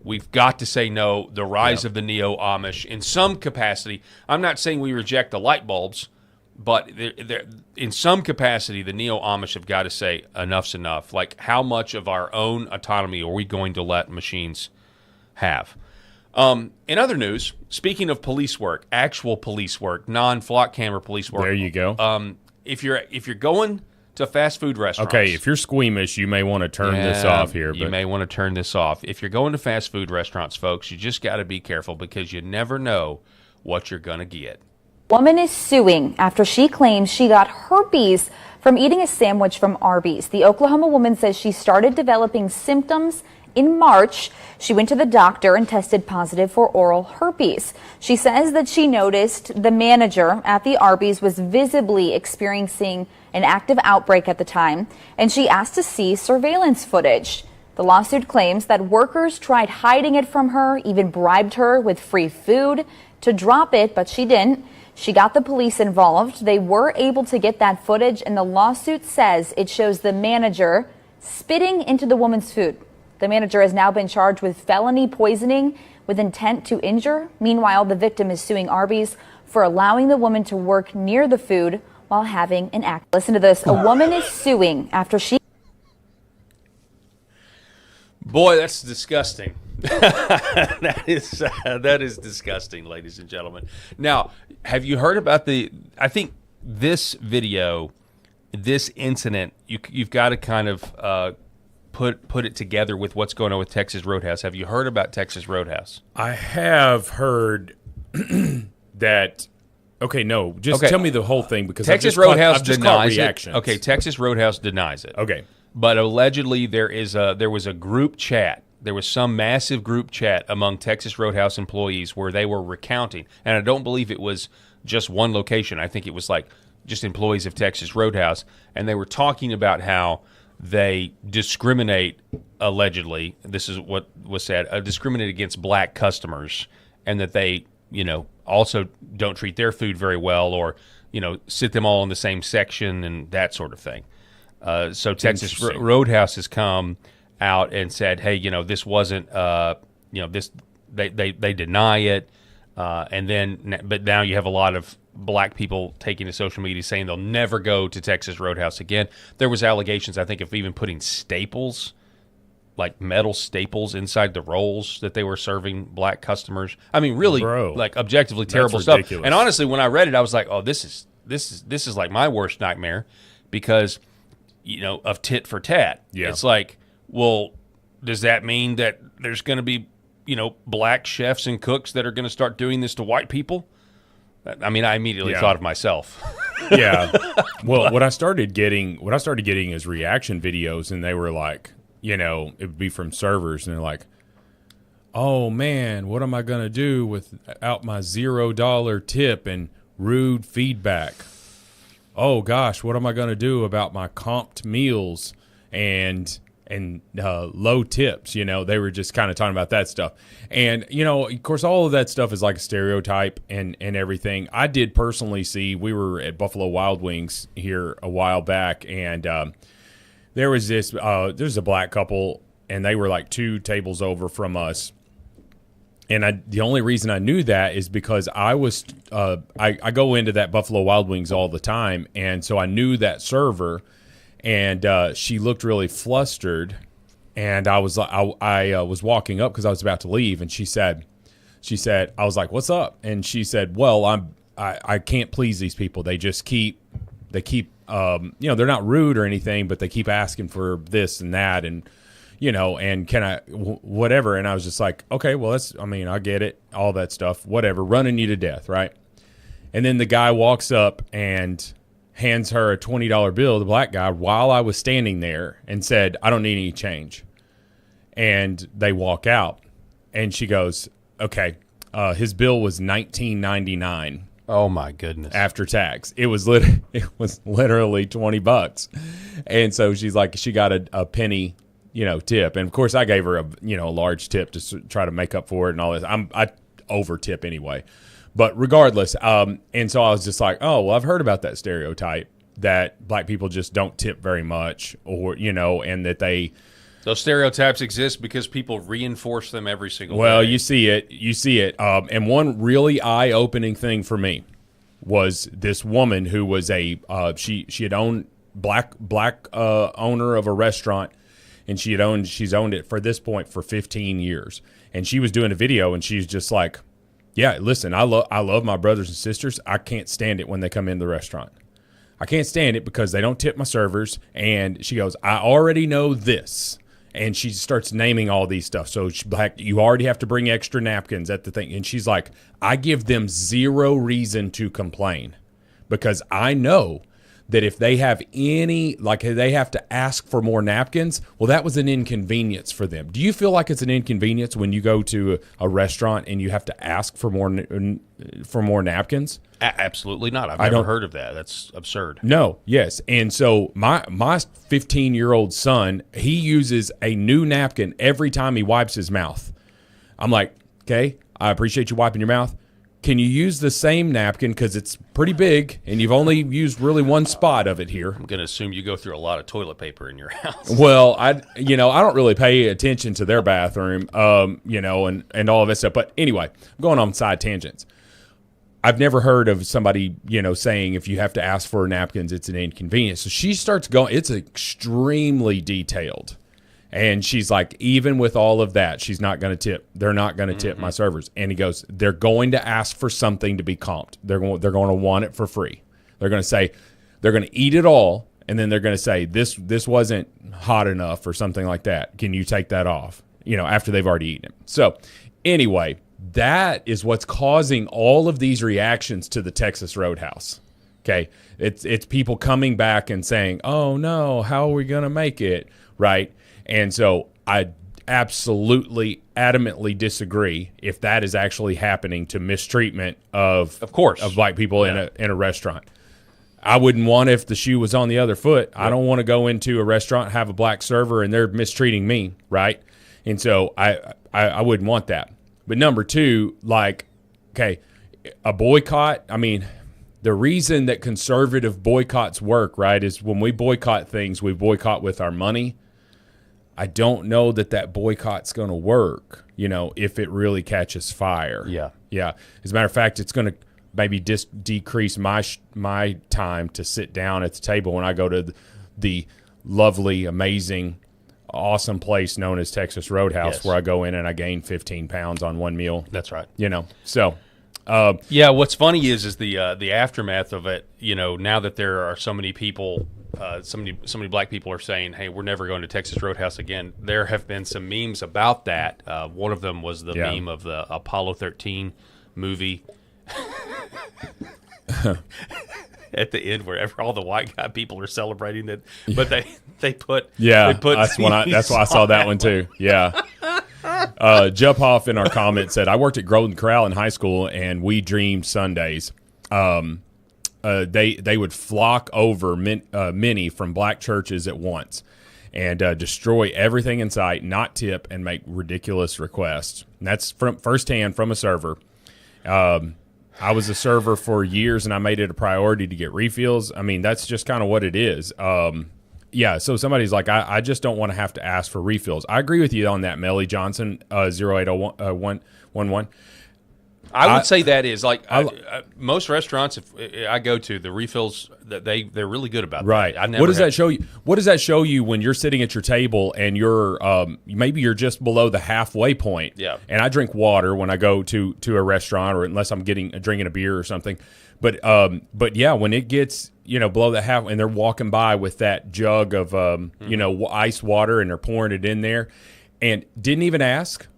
we've got to say no. The rise of the neo-Amish in some capacity. I'm not saying we reject the light bulbs, but in some capacity, the neo-Amish have got to say enough's enough. Like, how much of our own autonomy are we going to let machines have? In other news, speaking of police work, actual police work, non-flock camera police work. There you go. If you're going to fast food restaurants. Okay, if you're squeamish, you may want to turn this off here. You may want to turn this off. If you're going to fast food restaurants, folks, you just got to be careful because you never know what you're going to get. Woman is suing after she claims she got herpes from eating a sandwich from Arby's. The Oklahoma woman says she started developing symptoms in March. She went to the doctor and tested positive for oral herpes. She says that she noticed the manager at the Arby's was visibly experiencing an active outbreak at the time, and she asked to see surveillance footage. The lawsuit claims that workers tried hiding it from her, even bribed her with free food to drop it, but she didn't. She got the police involved. They were able to get that footage, and the lawsuit says it shows the manager spitting into the woman's food. The manager has now been charged with felony poisoning with intent to injure. Meanwhile, the victim is suing Arby's for allowing the woman to work near the food while having an act. Listen to this. A woman is suing after she... Boy, that's disgusting. That is disgusting, ladies and gentlemen. Now, have you heard about I think this video, this incident, you've got to kind of put it together with what's going on with Texas Roadhouse. Have you heard about Texas Roadhouse? I have heard that. Okay, no, just tell me the whole thing because Texas Roadhouse I've just caught denies reactions. it. Okay, Texas Roadhouse denies it. Okay. But allegedly there was a group chat. There was some massive group chat among Texas Roadhouse employees where they were recounting, and I don't believe it was just one location. I think it was like just employees of Texas Roadhouse, and they were talking about how they discriminate, allegedly, this is what was said, discriminate against black customers, and that they, also don't treat their food very well or, sit them all in the same section and that sort of thing. So Texas Roadhouse has come out and said, hey, this wasn't, this they deny it. But now you have a lot of black people taking to social media saying they'll never go to Texas Roadhouse again. There was allegations, I think, of even putting staples, like metal staples inside the rolls that they were serving black customers. I mean, really, like objectively terrible stuff. And honestly, when I read it, I was like, oh, this is like my worst nightmare because, of tit for tat. Yeah. It's like, well, does that mean that there's going to be, black chefs and cooks that are going to start doing this to white people? I mean, I immediately thought of myself. Yeah. Well, what I started getting is reaction videos, and they were like, it would be from servers, and they're like, oh man, what am I going to do without my $0 tip and rude feedback? Oh gosh, what am I going to do about my comped meals and low tips. You know, they were just kind of talking about that stuff. And, you know, of course, all of that stuff is like a stereotype and everything. I did personally see, we were at Buffalo Wild Wings here a while back, and there was there's a black couple, and they were like 2 tables over from us. And the only reason I knew that is because I was I go into that Buffalo Wild Wings all the time, and so I knew that server, and she looked really flustered, and I was walking up because I was about to leave, and she said I was like, "What's up?" And she said, "Well, I can't please these people. They keep you know, they're not rude or anything, but they keep asking for this and that, and you know, and can I whatever." And I was just like, okay, well, I get it, all that stuff, whatever, running you to death, right? And then the guy walks up and hands her a $20 bill, the black guy, while I was standing there, and said, "I don't need any change." And they walk out, and she goes, okay, his bill was $19.99. Oh my goodness! After tax, it was literally $20, and so she's like, she got a penny, you know, tip, and of course I gave her a large tip to try to make up for it and all this. I over tip anyway, but regardless, and so I was just like, oh well, I've heard about that stereotype that black people just don't tip very much, or you know, and that those stereotypes exist because people reinforce them every single day. Well, you see it. And one really eye-opening thing for me was this woman who was she had owned black owner of a restaurant, and she's owned it for this point for 15 years. And she was doing a video, and she's just like, yeah, listen, I love my brothers and sisters. I can't stand it when they come in the restaurant. I can't stand it because they don't tip my servers. And she goes, I already know this. And she starts naming all these stuff. So you already have to bring extra napkins at the thing. And she's like, I give them zero reason to complain, because I know that if they have they have to ask for more napkins, well, that was an inconvenience for them. Do you feel like it's an inconvenience when you go to a restaurant and you have to ask for more napkins? Absolutely not. I've never heard of that. That's absurd. No, yes. And so my 15-year-old son, he uses a new napkin every time he wipes his mouth. I'm like, okay, I appreciate you wiping your mouth. Can you use the same napkin, because it's pretty big and you've only used really one spot of it here? I'm going to assume you go through a lot of toilet paper in your house. Well, I don't really pay attention to their bathroom, and all of that stuff. But anyway, I'm going on side tangents. I've never heard of somebody, saying if you have to ask for napkins, it's an inconvenience. So she starts going, it's extremely detailed. And she's like, even with all of that, she's not going to tip. They're not going to tip my servers. And he goes, they're going to ask for something to be comped. They're going to want it for free. They're going to say, they're going to eat it all, and then they're going to say, this wasn't hot enough or something like that. Can you take that off? After they've already eaten it. So anyway, that is what's causing all of these reactions to the Texas Roadhouse. Okay, it's people coming back and saying, oh no, how are we going to make it, right? And so I absolutely, adamantly disagree if that is actually happening to mistreatment of black people in a restaurant. I wouldn't want if the shoe was on the other foot. Yep. I don't want to go into a restaurant, have a black server, and they're mistreating me, right? And so I wouldn't want that. But number two, a boycott, the reason that conservative boycotts work, right, is when we boycott things, we boycott with our money. I don't know that boycott's going to work, if it really catches fire. Yeah. Yeah. As a matter of fact, it's going to maybe decrease my time to sit down at the table when I go to the lovely, amazing, awesome place known as Texas Roadhouse, yes, where I go in and I gain 15 pounds on one meal. That's right. So. What's funny is the aftermath of it, now that there are so many people, so many black people are saying, hey, we're never going to Texas Roadhouse again. There have been some memes about that. One of them was the meme of the Apollo 13 movie at the end where all the white guy people are celebrating it, but they put that's why I saw that one too. Yeah. Jump off in our comment said, I worked at Golden Corral in high school, and we dreamed Sundays. They would flock over many from black churches at once. and destroy everything in sight, not tip, and make ridiculous requests. And that's from firsthand from a server. I was a server for years, and I made it a priority to get refills. I mean, that's just kind of what it is. Yeah, so somebody's like, I just don't want to have to ask for refills. I agree with you on that, Melly Johnson, 080111. I would say that is like most restaurants if I go to, the refills that they're really good about. Right. That. What does that show you? What does that show you when you're sitting at your table and you're maybe you're just below the halfway point? Yeah. And I drink water when I go to a restaurant, or unless I'm drinking a beer or something. But yeah, when it gets below the half, and they're walking by with that jug of ice water, and they're pouring it in there, and didn't even ask.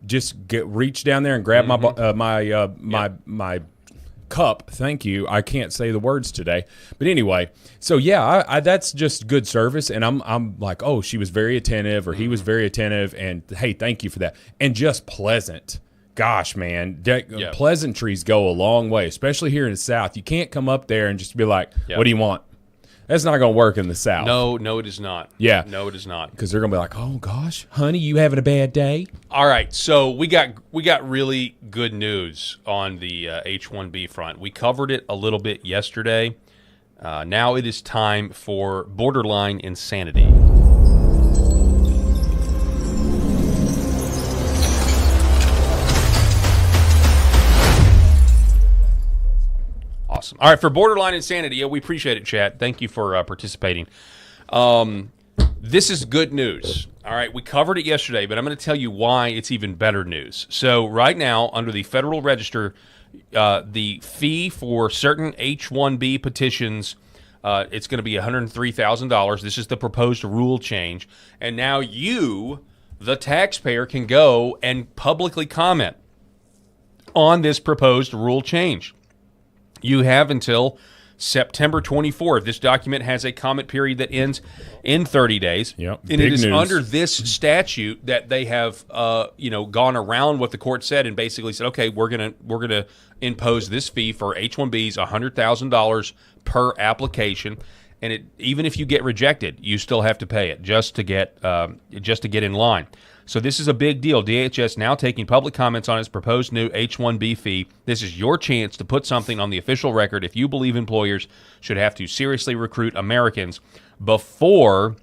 Just reach down there and grab my cup. Thank you. I can't say the words today, but anyway. So yeah, I that's just good service, and I'm like, oh, she was very attentive, or he was very attentive, and hey, thank you for that, and just pleasant. Gosh, man, pleasantries go a long way, especially here in the South. You can't come up there and just be like, what do you want? That's not going to work in the South. No, it is not. Yeah. No, it is not. Because they're going to be like, oh, gosh, honey, you having a bad day? All right, so we got really good news on the H-1B front. We covered it a little bit yesterday. Now it is time for borderline insanity. Awesome. All right, for borderline insanity, we appreciate it, chat. Thank you for participating. This is good news. All right, we covered it yesterday, but I'm going to tell you why it's even better news. So right now, under the Federal Register, the fee for certain H-1B petitions, it's going to be $103,000. This is the proposed rule change. And now you, the taxpayer, can go and publicly comment on this proposed rule change. You have until September 24th. This document has a comment period that ends in 30 days. Yep. And it is under this statute that they have gone around what the court said and basically said, okay, we're gonna impose this fee for H-1Bs, $100,000 per application. And even if you get rejected, you still have to pay it just to get in line. So this is a big deal. DHS now taking public comments on its proposed new H-1B fee. This is your chance to put something on the official record if you believe employers should have to seriously recruit Americans before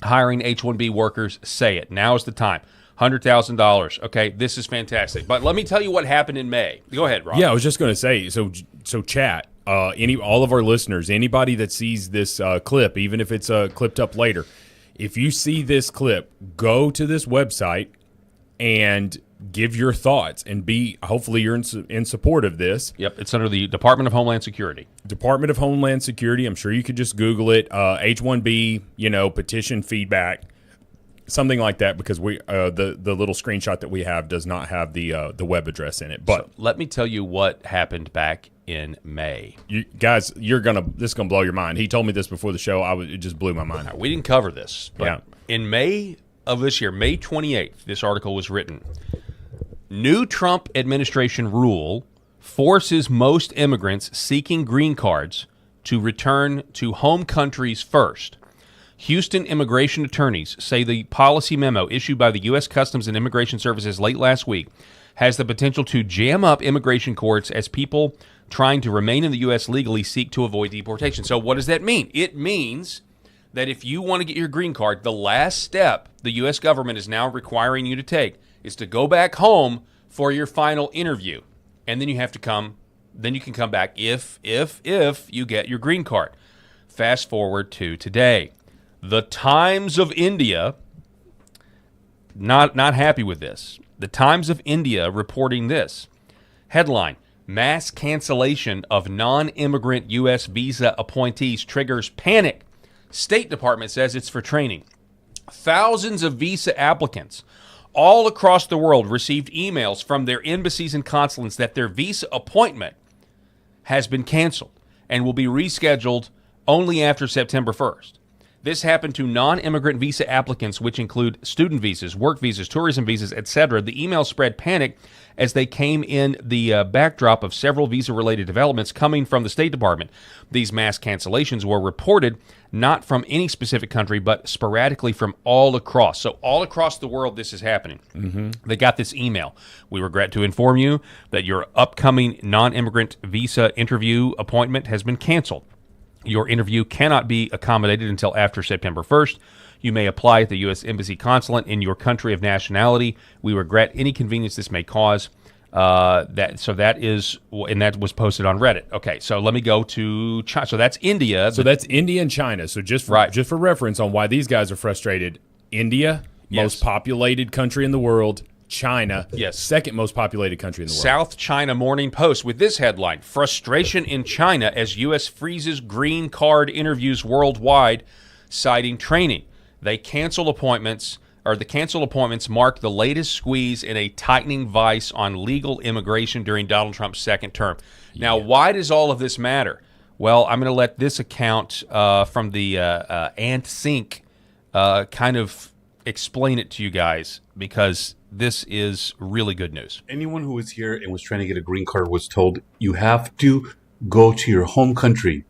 hiring H-1B workers. Say it. Now is the time. $100,000. Okay, this is fantastic. But let me tell you what happened in May. Go ahead, Rob. Yeah, I was just going to say, so chat, all of our listeners, anybody that sees this clip, even if it's clipped up later, if you see this clip, go to this website and give your thoughts, and hopefully you're in support of this. Yep, it's under the Department of Homeland Security. Department of Homeland Security. I'm sure you could just Google it, H-1B, petition feedback, something like that, because we the little screenshot that we have does not have the web address in it. But so let me tell you what happened back in May. You guys, this is gonna blow your mind. He told me this before the show. It just blew my mind. We didn't cover this, but in May of this year, May 28th, this article was written. New Trump administration rule forces most immigrants seeking green cards to return to home countries first. Houston immigration attorneys say the policy memo issued by the U.S. Customs and Immigration Services late last week has the potential to jam up immigration courts as people trying to remain in the U.S. legally seek to avoid deportation. So what does that mean? It means that if you want to get your green card, the last step the U.S. government is now requiring you to take is to go back home for your final interview. And then you have to come, then you can come back if you get your green card. Fast forward to today. The Times of India, not happy with this. The Times of India reporting this. Headline, mass cancellation of non-immigrant U.S. visa appointees triggers panic. State Department says it's for training. Thousands of visa applicants all across the world received emails from their embassies and consulates that their visa appointment has been canceled and will be rescheduled only after September 1st. This happened to non-immigrant visa applicants, which include student visas, work visas, tourism visas, etc. The email spread panic as they came in the backdrop of several visa-related developments coming from the State Department. These mass cancellations were reported not from any specific country, but sporadically from all across. So all across the world, this is happening. They got this email. We regret to inform you that your upcoming non-immigrant visa interview appointment has been canceled. Your interview cannot be accommodated until after September 1st. You may apply at the U.S. Embassy Consulate in your country of nationality. We regret any inconvenience this may cause. That was posted on Reddit. Okay, so let me go to China. So that's India. So that's India and China. So just for reference on why these guys are frustrated, India, most populated country in the world. China, second most populated country in the world. South China Morning Post with this headline: Frustration in China as U.S. freezes green card interviews worldwide, citing training. They canceled appointments, or the canceled appointments mark the latest squeeze in a tightening vice on legal immigration during Donald Trump's second term. Now, why does all of this matter? Well, I'm going to let this account from the Ant Sync kind of explain it to you guys, because this is really good news. Anyone who was here and was trying to get a green card was told you have to go to your home country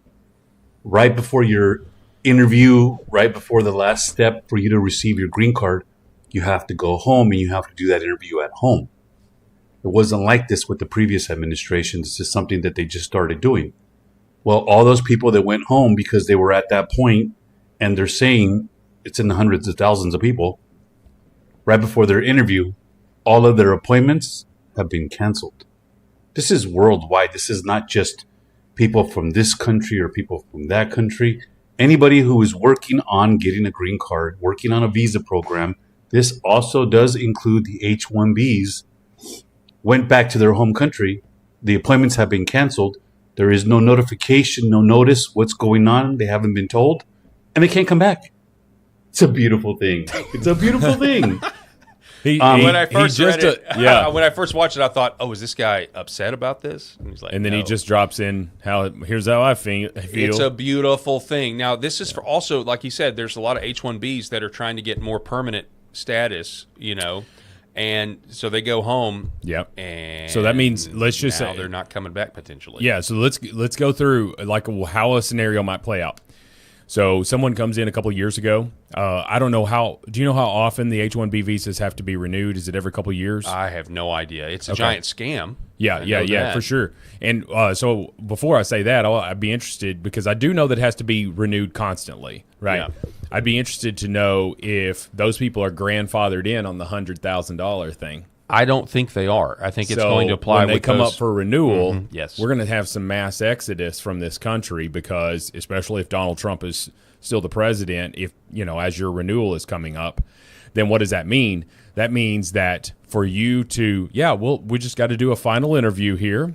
right before your interview, right before the last step for you to receive your green card. You have to go home and you have to do that interview at home. It wasn't like this with the previous administration. This is something that they just started doing. Well, all those people that went home because they were at that point, and they're saying it's in the hundreds of thousands of people, right before their interview, all of their appointments have been canceled. This is worldwide. This is not just people from this country or people from that country. Anybody who is working on getting a green card, working on a visa program, this also does include the H-1Bs, went back to their home country. The appointments have been canceled. There is no notification, no notice what's going on. They haven't been told, and they can't come back. It's a beautiful thing. It's a beautiful thing. When I first read it, when I first watched it, I thought, "Oh, is this guy upset about this?" And he's like, and then no. he just drops in, here's how I feel. It's a beautiful thing. Now, this is for also, like he said, there's a lot of H-1Bs that are trying to get more permanent status, and so they go home. Yep. And so that means let's just say they're not coming back potentially. Yeah. So let's go through like how a scenario might play out. So someone comes in a couple of years ago. I don't know how. Do you know how often the H-1B visas have to be renewed? Is it every couple of years? I have no idea. It's a giant scam. Yeah, for sure. And so before I say that, I'd be interested, because I do know that it has to be renewed constantly, right? Yeah. I'd be interested to know if those people are grandfathered in on the $100,000 thing. I don't think they are. I think it's going to apply when they come up for renewal. Yes, we're going to have some mass exodus from this country, because especially if Donald Trump is still the president, if as your renewal is coming up, then what does that mean? That means that for you to we just got to do a final interview here.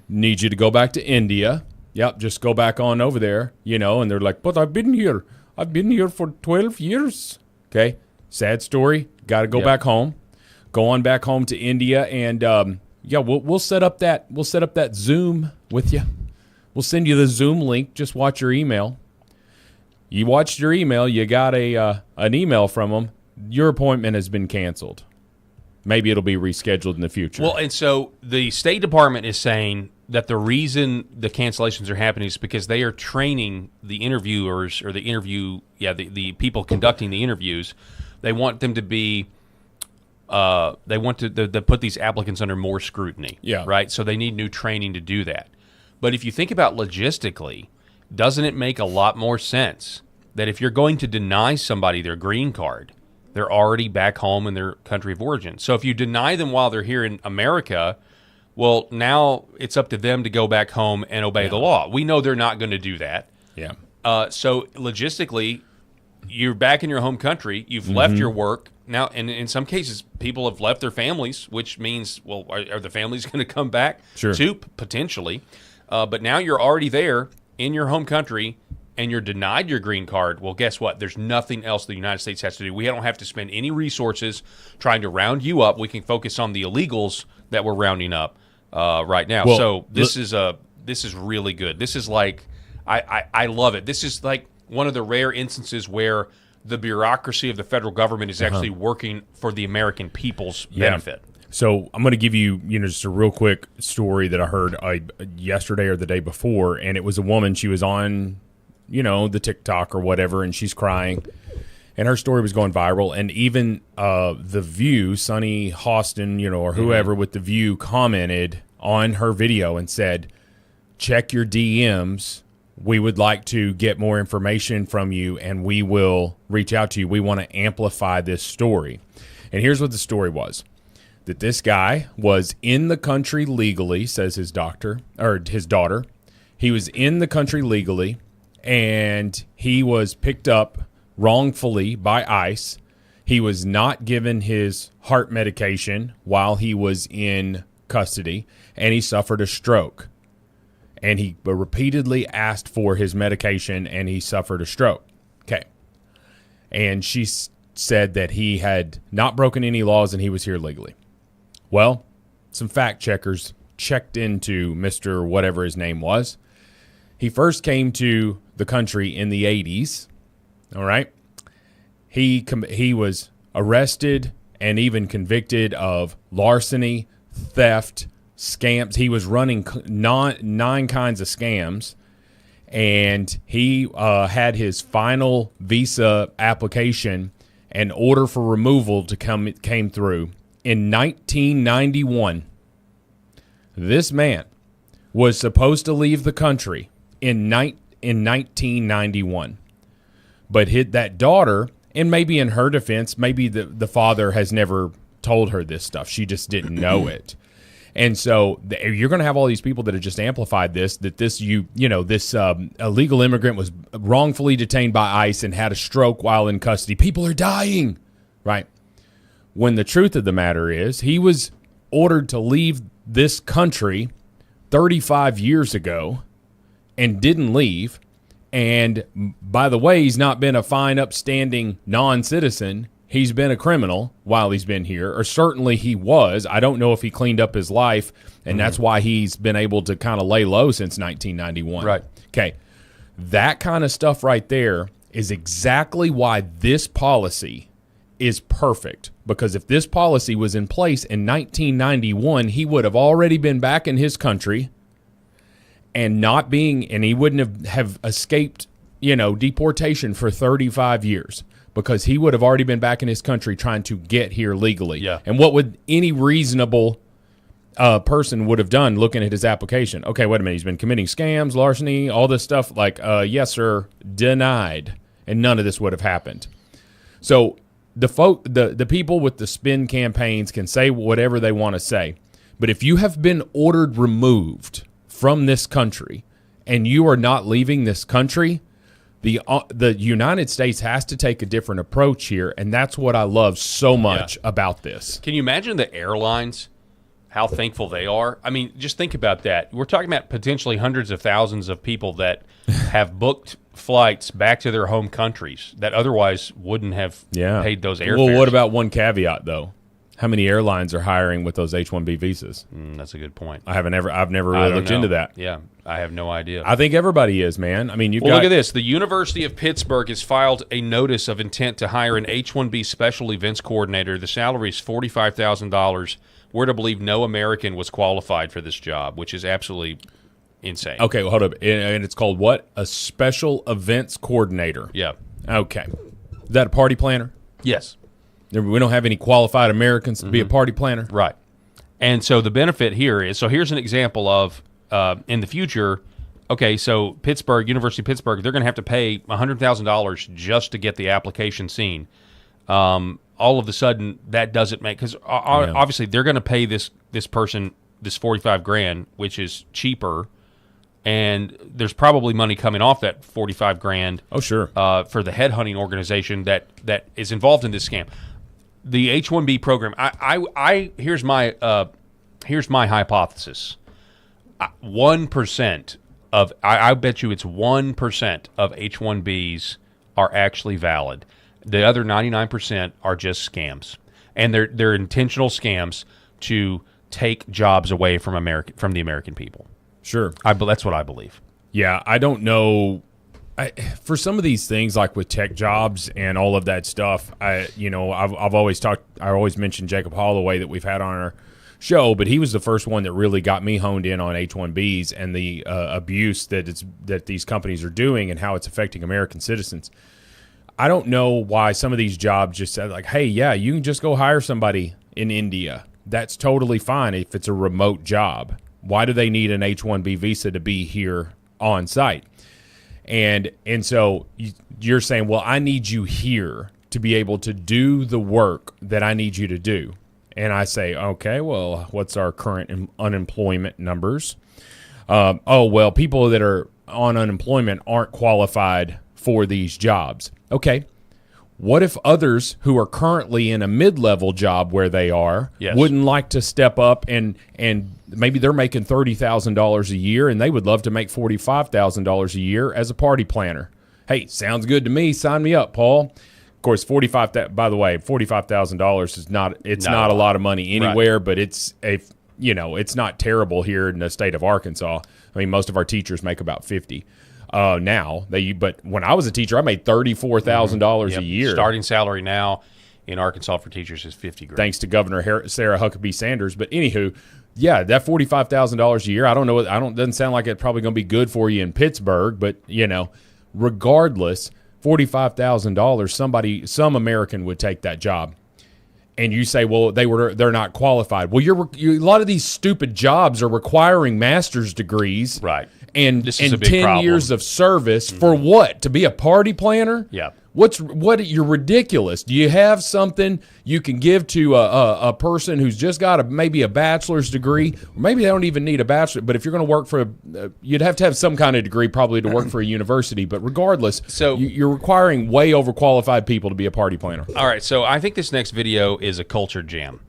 Need you to go back to India. Yep, just go back on over there. And they're like, but I've been here for 12 years. Okay, sad story. Got to go back home. Go on back home to India, and we'll set up that Zoom with you. We'll send you the Zoom link. Just watch your email. You watched your email. You got an email from them. Your appointment has been canceled. Maybe it'll be rescheduled in the future. Well, and so the State Department is saying that the reason the cancellations are happening is because they are training the interviewers, or the people conducting the interviews. They want them to be. They want to put these applicants under more scrutiny, right? So they need new training to do that. But if you think about logistically, doesn't it make a lot more sense that if you're going to deny somebody their green card, they're already back home in their country of origin. So if you deny them while they're here in America, well, now it's up to them to go back home and obey the law. We know they're not going to do that. Yeah. So logistically, you're back in your home country. You've left your work. Now, and in some cases, people have left their families, which means, well, are the families going to come back? Sure. Too, potentially. But now you're already there in your home country, and you're denied your green card. Well, guess what? There's nothing else the United States has to do. We don't have to spend any resources trying to round you up. We can focus on the illegals that we're rounding up right now. Well, so this is really good. This is like, I love it. This is like, one of the rare instances where the bureaucracy of the federal government is actually working for the American people's benefit. So I'm going to give you, just a real quick story that I heard yesterday or the day before, and it was a woman. She was on, the TikTok or whatever, and she's crying, and her story was going viral. And even The View, Sunny Hostin, or whoever with The View commented on her video and said, check your DMs. We would like to get more information from you, and we will reach out to you. We want to amplify this story. And here's what the story was. That this guy was in the country legally, says his doctor, or his daughter. He was in the country legally, and he was picked up wrongfully by ICE. He was not given his heart medication while he was in custody, and he suffered a stroke. And he repeatedly asked for his medication, and he suffered a stroke. Okay. And she said that he had not broken any laws and he was here legally. Well, some fact checkers checked into Mr. whatever his name was. He first came to the country in the 80s, all right? He was arrested and even convicted of larceny, theft, scams. He was running 9 kinds of scams, and he had his final visa application and order for removal came through. In 1991, this man was supposed to leave the country in 1991. But that daughter, and maybe in her defense, maybe the father has never told her this stuff. She just didn't know it. And so you're going to have all these people that have just amplified this illegal immigrant was wrongfully detained by ICE and had a stroke while in custody. People are dying, right? When the truth of the matter is, he was ordered to leave this country 35 years ago and didn't leave. And by the way, he's not been a fine, upstanding non-citizen. He's been a criminal while he's been here, or certainly he was. I don't know if he cleaned up his life, and that's why he's been able to kind of lay low since 1991. Right. Okay. That kind of stuff right there is exactly why this policy is perfect, because if this policy was in place in 1991, he would have already been back in his country and he wouldn't have escaped, deportation for 35 years because he would have already been back in his country trying to get here legally. Yeah. And what would any reasonable person would have done looking at his application? Okay, wait a minute. He's been committing scams, larceny, all this stuff. Like, yes, sir, denied. And none of this would have happened. So the people with the spin campaigns can say whatever they want to say, but if you have been ordered removed from this country and you are not leaving this country, the United States has to take a different approach here, and that's what I love so much about this. Can you imagine the airlines, how thankful they are? I mean, just think about that. We're talking about potentially hundreds of thousands of people that have booked flights back to their home countries that otherwise wouldn't have paid those airfares. Well, what about one caveat, though? How many airlines are hiring with those H-1B visas? That's a good point. I've never really looked into that. Yeah, I have no idea. I think everybody is, man. I mean, look at this. The University of Pittsburgh has filed a notice of intent to hire an H-1B special events coordinator. The salary is $45,000. We're to believe no American was qualified for this job, which is absolutely insane. Okay, well, hold up. And it's called what? A special events coordinator. Yeah. Okay. Is that a party planner? Yes. We don't have any qualified Americans to be a party planner. Right. And so the benefit here is, so here's an example of, in the future, okay, so University of Pittsburgh, they're going to have to pay $100,000 just to get the application seen. All of a sudden, that doesn't make, because obviously they're going to pay this person this $45,000, which is cheaper, and there's probably money coming off that $45,000. Oh, sure. For the headhunting organization that is involved in this scam. The H-1B program. Here's my hypothesis. 1% of I bet you it's 1% of H-1Bs are actually valid. The other 99% are just scams, and they're intentional scams to take jobs away from the American people. Sure, that's what I believe. Yeah, I don't know For some of these things, like with tech jobs and all of that stuff, I've always mentioned Jacob Holloway that we've had on our show, but he was the first one that really got me honed in on H-1Bs and the abuse that these companies are doing and how it's affecting American citizens. I don't know why some of these jobs just said like, hey, yeah, you can just go hire somebody in India. That's totally fine if it's a remote job. Why do they need an H-1B visa to be here on site? And so you're saying, well, I need you here to be able to do the work that I need you to do. And I say, okay, well, what's our current unemployment numbers? Well, people that are on unemployment aren't qualified for these jobs. Okay. What if others who are currently in a mid-level job where they are wouldn't like to step up and maybe they're making $30,000 a year and they would love to make $45,000 a year as a party planner? Hey, sounds good to me. Sign me up, Paul. Of course, $45,000 is not a lot of money anywhere, right. But it's it's not terrible here in the state of Arkansas. I mean, most of our teachers make about 50. Now but when I was a teacher, I made $34,000 a year. Starting salary now in Arkansas for teachers is $50,000. Thanks to Governor Sarah Huckabee Sanders. But anywho, yeah, that $45,000 a year. I don't know. Doesn't sound like it's probably going to be good for you in Pittsburgh. But regardless, $45,000. Some American would take that job. And you say, well, they're not qualified. Well, a lot of these stupid jobs are requiring master's degrees, right? And this is a big 10 problem. years of service for what? To be a party planner? Yeah. You're ridiculous. Do you have something you can give to a person who's just got maybe a bachelor's degree? Or maybe they don't even need a bachelor, but if you're going to work for you'd have to have some kind of degree probably to work for a university, but regardless, so you're requiring way overqualified people to be a party planner. All right, so I think this next video is a culture jam.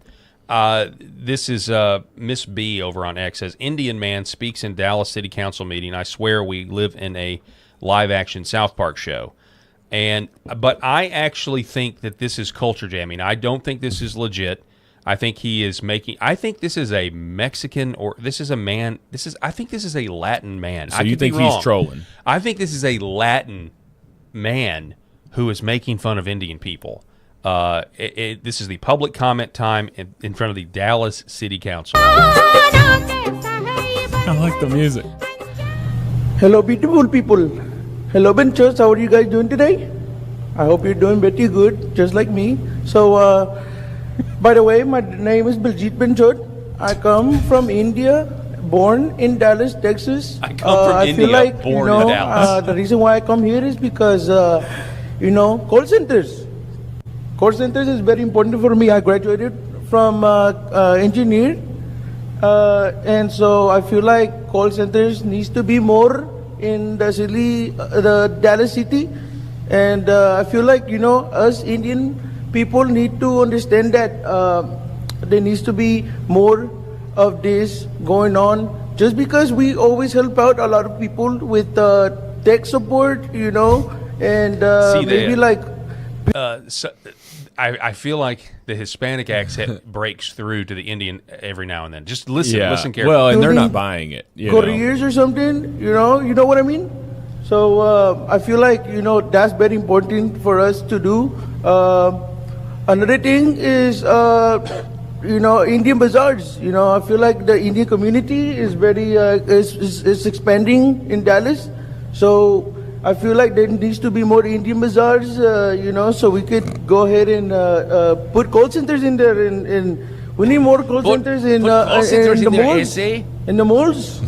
This is Miss B over on X says, Indian man speaks in Dallas City Council meeting. I swear we live in a live-action South Park show. But I actually think that this is culture jamming. I don't think this is legit. I think I think this is a Mexican I think this is a Latin man. So you think he's trolling? I think this is a Latin man who is making fun of Indian people. This is the public comment time in front of the Dallas City Council. I like the music. Hello, beautiful people. Hello, Benchers. How are you guys doing today? I hope you're doing pretty good, just like me. So, by the way, my name is Biljit Benchot. I come from India, born in Dallas, Texas. I come from India, feel like, born in Dallas. The reason why I come here is because, call centers. Call centers is very important for me. I graduated from engineer, and so I feel like call centers needs to be more in the Dallas city, and I feel like us Indian people need to understand that there needs to be more of this going on. Just because we always help out a lot of people with tech support, and maybe like. I feel like the Hispanic accent breaks through to the Indian every now and then. Just listen carefully. Well, and they're not buying it. Careers or something, you know what I mean? So I feel like, that's very important for us to do. Another thing is, Indian bazaars. I feel like the Indian community is very, is expanding in Dallas. So I feel like there needs to be more Indian bazaars, so we could go ahead and put call centers in there. And we need more call centers in the malls. In the malls.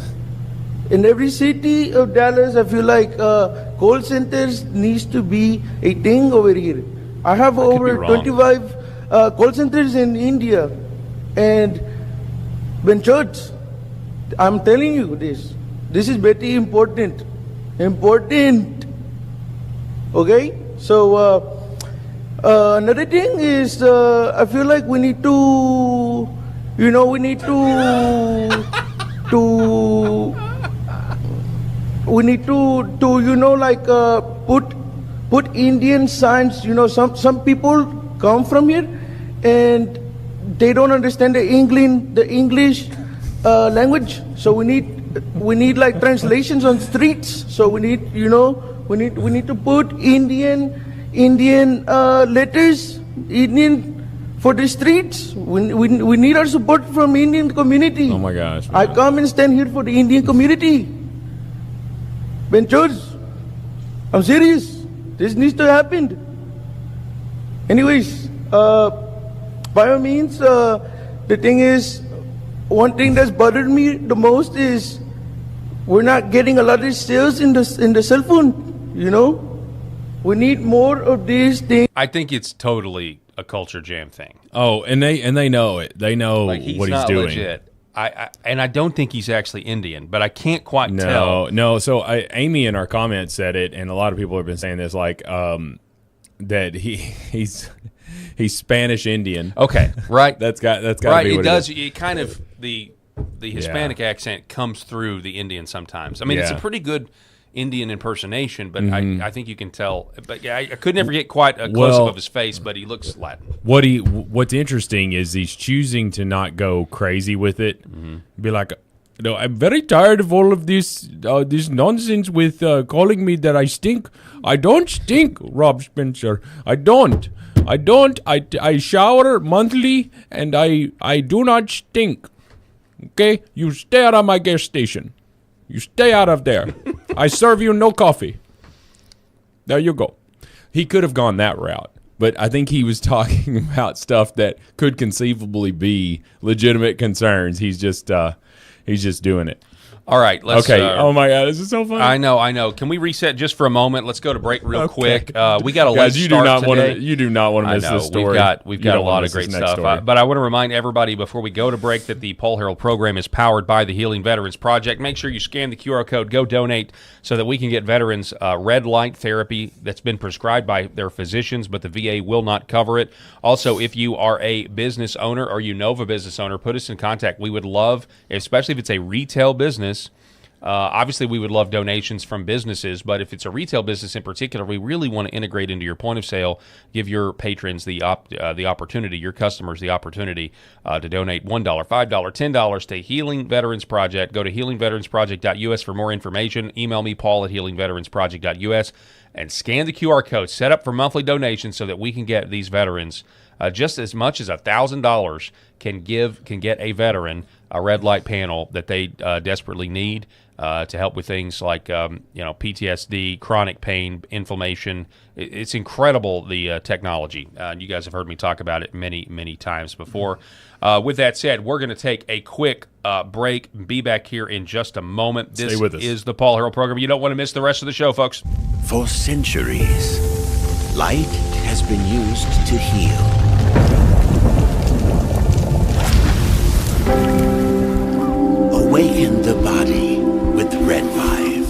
In every city of Dallas, I feel like call centers needs to be a thing over here. I have over 25 call centers in India. And when church, I'm telling you this is very important. Okay, so another thing is I feel like we need to put Indian signs. Some people come from here and they don't understand the English language, so we need like translations on streets. So we need We need to put Indian letters, Indian for the streets. We need our support from Indian community. Oh my gosh. I come and stand here for the Indian community. Benchos, I'm serious. This needs to happen. Anyways, by all means, the thing is, one thing that's bothered me the most is we're not getting a lot of sales in the cell phone. You know, we need more of these things. I think it's totally a culture jam thing. Oh, and they know it. They know Like he's what he's not doing. legit. I don't think he's actually Indian, but I can't quite tell. No. So Amy in our comments said it, and a lot of people have been saying this, like that he's Spanish Indian. Okay, right. that's got right. to be It what does. It is. It kind of the Hispanic accent comes through the Indian sometimes. I mean, it's a pretty good Indian impersonation, but I think you can tell. But yeah, I could never get quite a close up of his face, but he looks Latin. What's interesting is he's choosing to not go crazy with it. Be like, no, I'm very tired of all of this nonsense with calling me that I stink. I don't stink, Rob Spencer. I don't. I shower monthly, and I do not stink. Okay, you stay out of my gas station. You stay out of there. I serve you no coffee. There you go. He could have gone that route, but I think he was talking about stuff that could conceivably be legitimate concerns. He's just doing it. All right, let's. Okay. Oh my God, this is so funny. I know. Can we reset just for a moment? Let's go to break real quick. We got a late Guys, you do not start today. You do not want to miss this story. We've got a lot of great stuff. But I want to remind everybody before we go to break that the Paul Harrell program is powered by the Healing Veterans Project. Make sure you scan the QR code, go donate, so that we can get veterans red light therapy that's been prescribed by their physicians, but the VA will not cover it. Also, if you are a business owner or you know of a business owner, put us in contact. We would love, especially if it's a retail business. Obviously, we would love donations from businesses, but if it's a retail business in particular, we really want to integrate into your point of sale, give your patrons the opportunity, your customers the opportunity to donate $1, $5, $10 to Healing Veterans Project. Go to healingveteransproject.us for more information. Email me, paul@healingveteransproject.us, and scan the QR code. Set up for monthly donations so that we can get these veterans just as much as $1,000 can get a veteran a red light panel that they desperately need to help with things like PTSD, chronic pain, inflammation. It's incredible, the technology. You guys have heard me talk about it many times before. With that said, we're going to take a quick break and be back here in just a moment. This is the Paul Harrell program. You don't want to miss the rest of the show, folks. For centuries, light has been used to heal. Awaken the body with Red 5.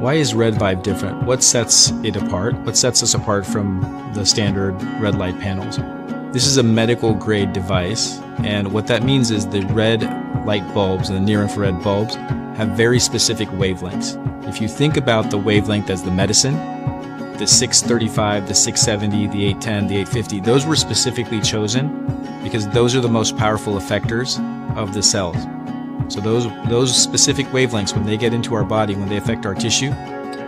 Why is Red Vibe different? What sets it apart? What sets us apart from the standard red light panels? This is a medical grade device, and what that means is the red light bulbs and the near infrared bulbs have very specific wavelengths. If you think about the wavelength as the medicine, the 635, the 670, the 810, the 850, those were specifically chosen because those are the most powerful effectors of the cells. So those specific wavelengths, when they get into our body, when they affect our tissue,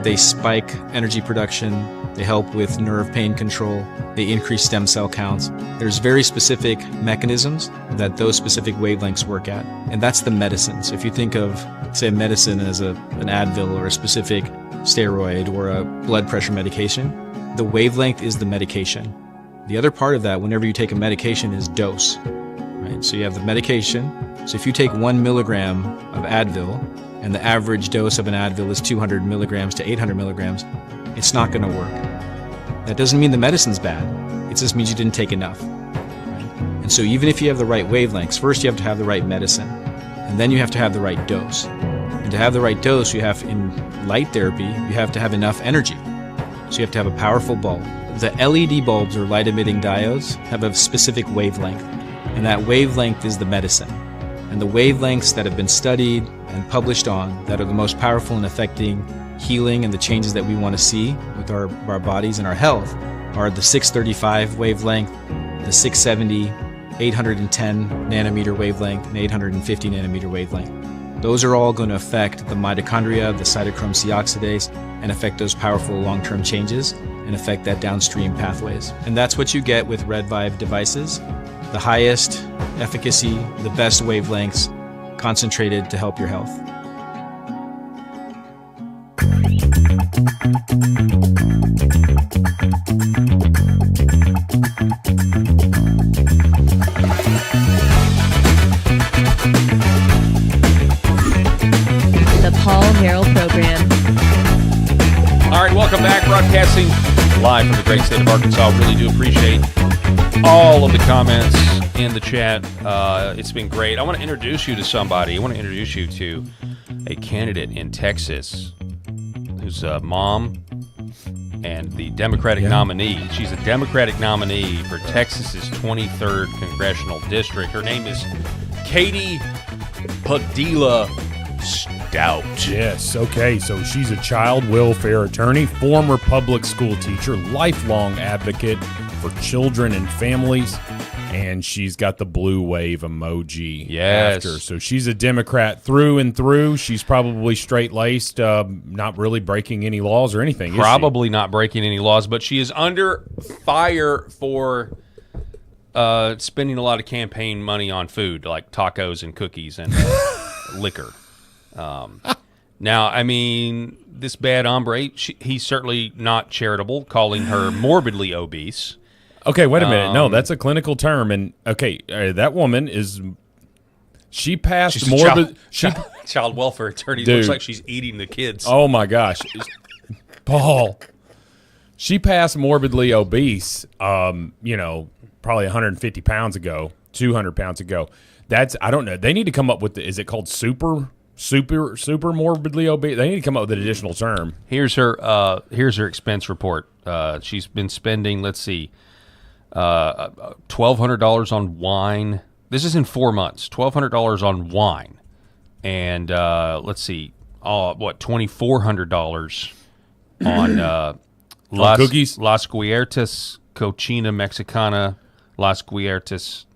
they spike energy production, they help with nerve pain control, they increase stem cell counts. There's very specific mechanisms that those specific wavelengths work at, and that's the medicine. So if you think of, say, medicine as an Advil or a specific steroid or a blood pressure medication, the wavelength is the medication. The other part of that, whenever you take a medication, is dose. Right? So you have the medication. So if you take 1 milligram of Advil, and the average dose of an Advil is 200 milligrams to 800 milligrams, it's not going to work. That doesn't mean the medicine's bad. It just means you didn't take enough. Right? And so even if you have the right wavelengths, first you have to have the right medicine, and then you have to have the right dose. And to have the right dose, you have, in light therapy, you have to have enough energy. So you have to have a powerful bulb. The LED bulbs, or light emitting diodes, have a specific wavelength, and that wavelength is the medicine. And the wavelengths that have been studied and published on that are the most powerful in affecting healing and the changes that we want to see with our bodies and our health are the 635 wavelength, the 670, 810 nanometer wavelength, and 850 nanometer wavelength. Those are all going to affect the mitochondria, the cytochrome C oxidase, and affect those powerful long-term changes and affect that downstream pathways. And that's what you get with Red Vibe devices. The highest efficacy, the best wavelengths, concentrated to help your health. The Paul Harrell Program. All right, welcome back. Broadcasting live from the great state of Arkansas. Really do appreciate all of the comments in the chat. It's been great. I want to introduce you to somebody. I want to introduce you to a candidate in Texas who's a mom and the Democratic nominee. She's a Democratic nominee for Texas's 23rd Congressional District. Her name is Katie Padilla Stout. Yes, okay, so she's a child welfare attorney, former public school teacher, lifelong advocate for children and families, and she's got the blue wave emoji after. So she's a Democrat through and through. She's probably straight-laced, not really breaking any laws or anything. Probably not breaking any laws, but she is under fire for spending a lot of campaign money on food, like tacos and cookies and liquor. Now, I mean, this bad hombre, he's certainly not charitable, calling her morbidly obese. Okay, wait a minute. No, that's a clinical term. And, okay, that woman she passed morbid... Child welfare attorney. Dude. Looks like she's eating the kids. Oh, my gosh. Paul, she passed morbidly obese, probably 150 pounds ago, 200 pounds ago. I don't know. They need to come up with, is it called super morbidly obese? They need to come up with an additional term. Here's her expense report. She's been spending, let's see, $1,200 on wine. This is in 4 months. $1,200 on wine, and let's see, $2,400 on cookies, Las Guiertas Cochina Mexicana, Las Guiertas.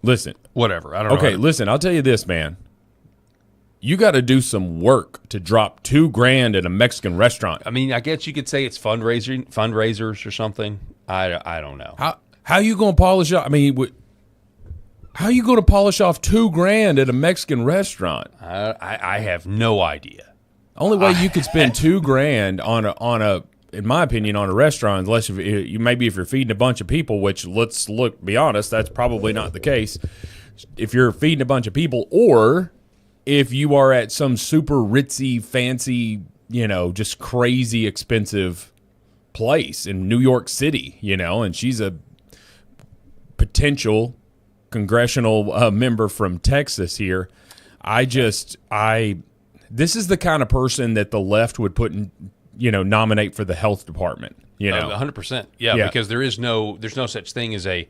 Listen, whatever. I don't know. Okay, listen. I'll tell you this, man. You got to do some work to drop $2,000 at a Mexican restaurant. I mean, I guess you could say it's fundraisers or something. I don't know. How you going to polish off? I mean, how you going to polish off $2,000 at a Mexican restaurant? I have no idea. Only way you could spend $2,000 on a, in my opinion, on a restaurant, unless if you're feeding a bunch of people, which be honest, that's probably not the case. If you're feeding a bunch of people, or if you are at some super ritzy, fancy, just crazy expensive place in New York City, and she's a potential congressional member from Texas here. This is the kind of person that the left would put in, nominate for the health department. 100%. Yeah, because there's no such thing as a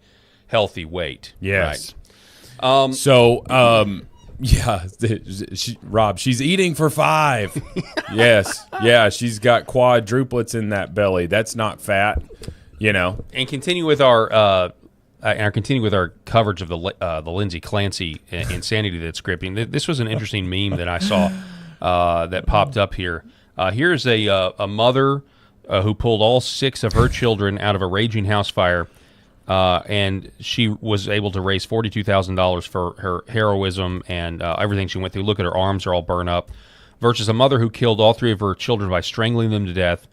healthy weight. Yes. Right. Rob, she's eating for 5. Yes. Yeah, she's got quadruplets in that belly. That's not fat, And continue with our coverage of the Lindsay Clancy insanity that's gripping. This was an interesting meme that I saw that popped up here. Here's a mother who pulled all 6 of her children out of a raging house fire, and she was able to raise $42,000 for her heroism and everything she went through. Look at her arms are all burned up. Versus a mother who killed all 3 of her children by strangling them to death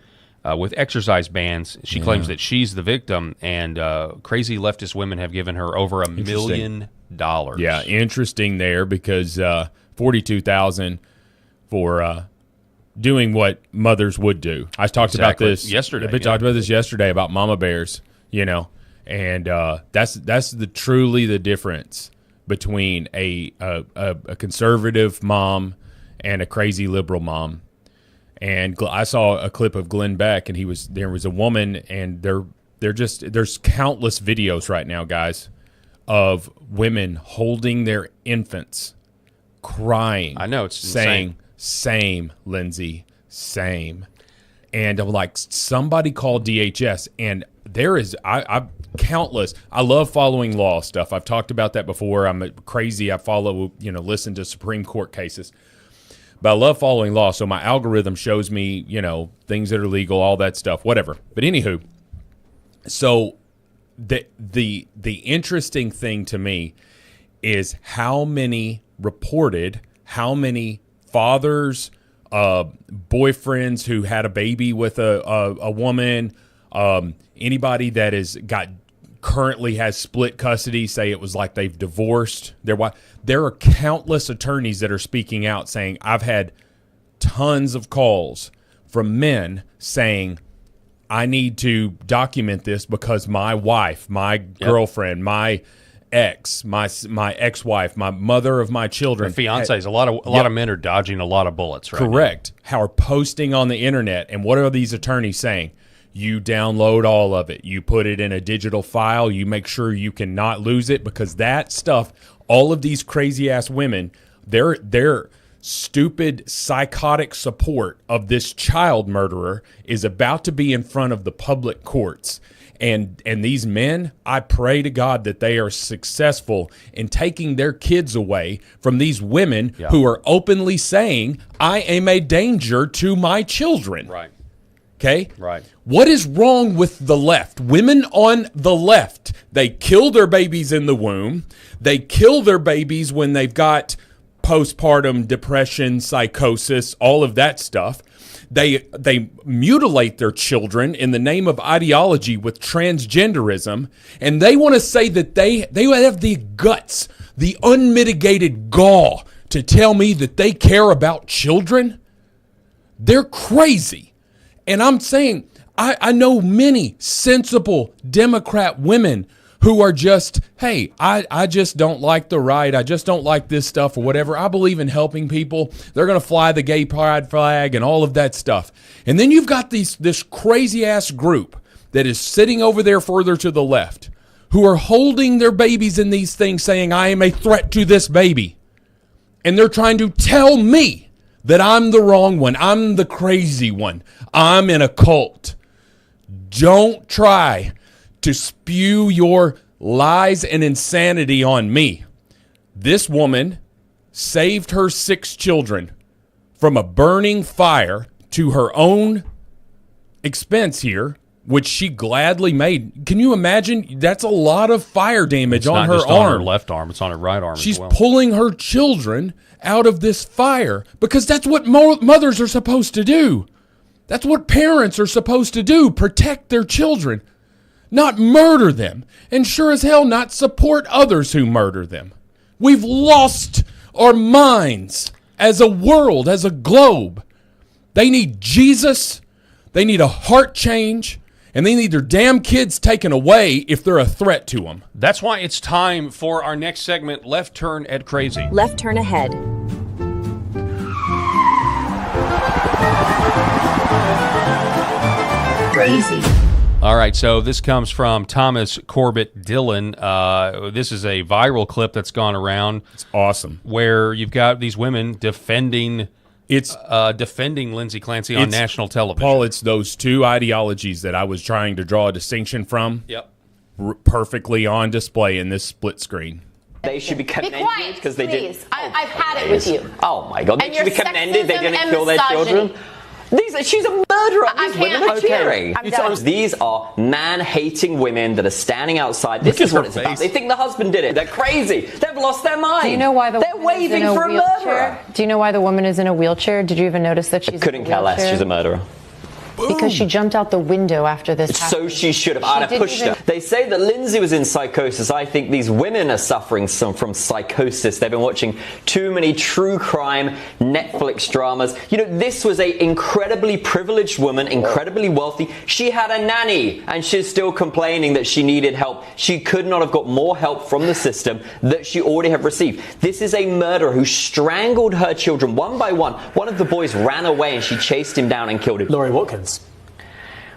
with exercise bans. She claims that she's the victim, and crazy leftist women have given her over $1 million. Yeah, interesting there, because $42,000 for doing what mothers would do. I talked about this yesterday. Talked about this yesterday about mama bears, and that's truly the difference between a conservative mom and a crazy liberal mom. And I saw a clip of Glenn Beck, and there was a woman, and there's countless videos right now, guys, of women holding their infants, crying. I know, it's saying, insane. Same, Lindsay, same. And I'm like, somebody call DHS. And there is, countless. I love following law stuff. I've talked about that before. I'm crazy. I follow, listen to Supreme Court cases. But I love following law, so my algorithm shows me, things that are legal, all that stuff, whatever. But anywho, so the interesting thing to me is how many fathers, boyfriends who had a baby with a woman, anybody that currently has split custody, say it was like they've divorced their wife. There are countless attorneys that are speaking out saying, I've had tons of calls from men saying, I need to document this because my wife, my girlfriend, my ex, my ex-wife, my mother of my children, fiancés. A lot of men are dodging a lot of bullets right correct now. How are posting on the internet, and what are these attorneys saying? You download all of it. You put it in a digital file. You make sure you cannot lose it, because that stuff, all of these crazy-ass women, their stupid, psychotic support of this child murderer is about to be in front of the public courts. And these men, I pray to God that they are successful in taking their kids away from these women who are openly saying, I am a danger to my children. Right. Okay? Right. What is wrong with the left? Women on the left, they kill their babies in the womb. They kill their babies when they've got postpartum depression, psychosis, all of that stuff. They mutilate their children in the name of ideology with transgenderism, and they want to say that they have the guts, the unmitigated gall to tell me that they care about children. They're crazy. And I'm saying, I know many sensible Democrat women who are just, hey, I just don't like the right. I just don't like this stuff or whatever. I believe in helping people. They're going to fly the gay pride flag and all of that stuff. And then you've got this crazy-ass group that is sitting over there further to the left who are holding their babies in these things saying, I am a threat to this baby. And they're trying to tell me that I'm the wrong one. I'm the crazy one. I'm in a cult. Don't try to spew your lies and insanity on me. This woman saved her 6 children from a burning fire to her own expense here, which she gladly made. Can you imagine? That's a lot of fire damage on her arm. It's not just on her left arm. It's on her right arm as well. She's pulling her children out of this fire because that's what mothers are supposed to do. That's what parents are supposed to do, protect their children, not murder them, and sure as hell not support others who murder them. We've lost our minds as a world, as a globe. They need Jesus, they need a heart change, and they need their damn kids taken away if they're a threat to them. That's why it's time for our next segment, Left Turn at Crazy. Left Turn Ahead. Crazy. All right, so this comes from Thomas Corbett Dillon. This is a viral clip that's gone around. It's awesome. Where you've got these women defending Lindsay Clancy on national television. Paul, it's those two ideologies that I was trying to draw a distinction from. Yep. Perfectly on display in this split screen. They should be commended because they did. I've had it with you. Oh my God! They and should be commended. They didn't kill their children. She's a murderer. These women are cheering. These are man-hating women that are standing outside. This is what it's about. They think the husband did it. They're crazy. They've lost their mind. Do you know why they're waving for a murderer? Do you know why the woman is in a wheelchair? Did you even notice that she's in a wheelchair? Couldn't care less. She's a murderer. Because she jumped out the window after this happened. So she should have. I'd have pushed her. They say that Lindsay was in psychosis. I think these women are suffering from psychosis. They've been watching too many true crime Netflix dramas. You know, this was an incredibly privileged woman, incredibly wealthy. She had a nanny, and she's still complaining that she needed help. She could not have got more help from the system that she already have received. This is a murderer who strangled her children one by one. One of the boys ran away, and she chased him down and killed him. Laurie Watkins.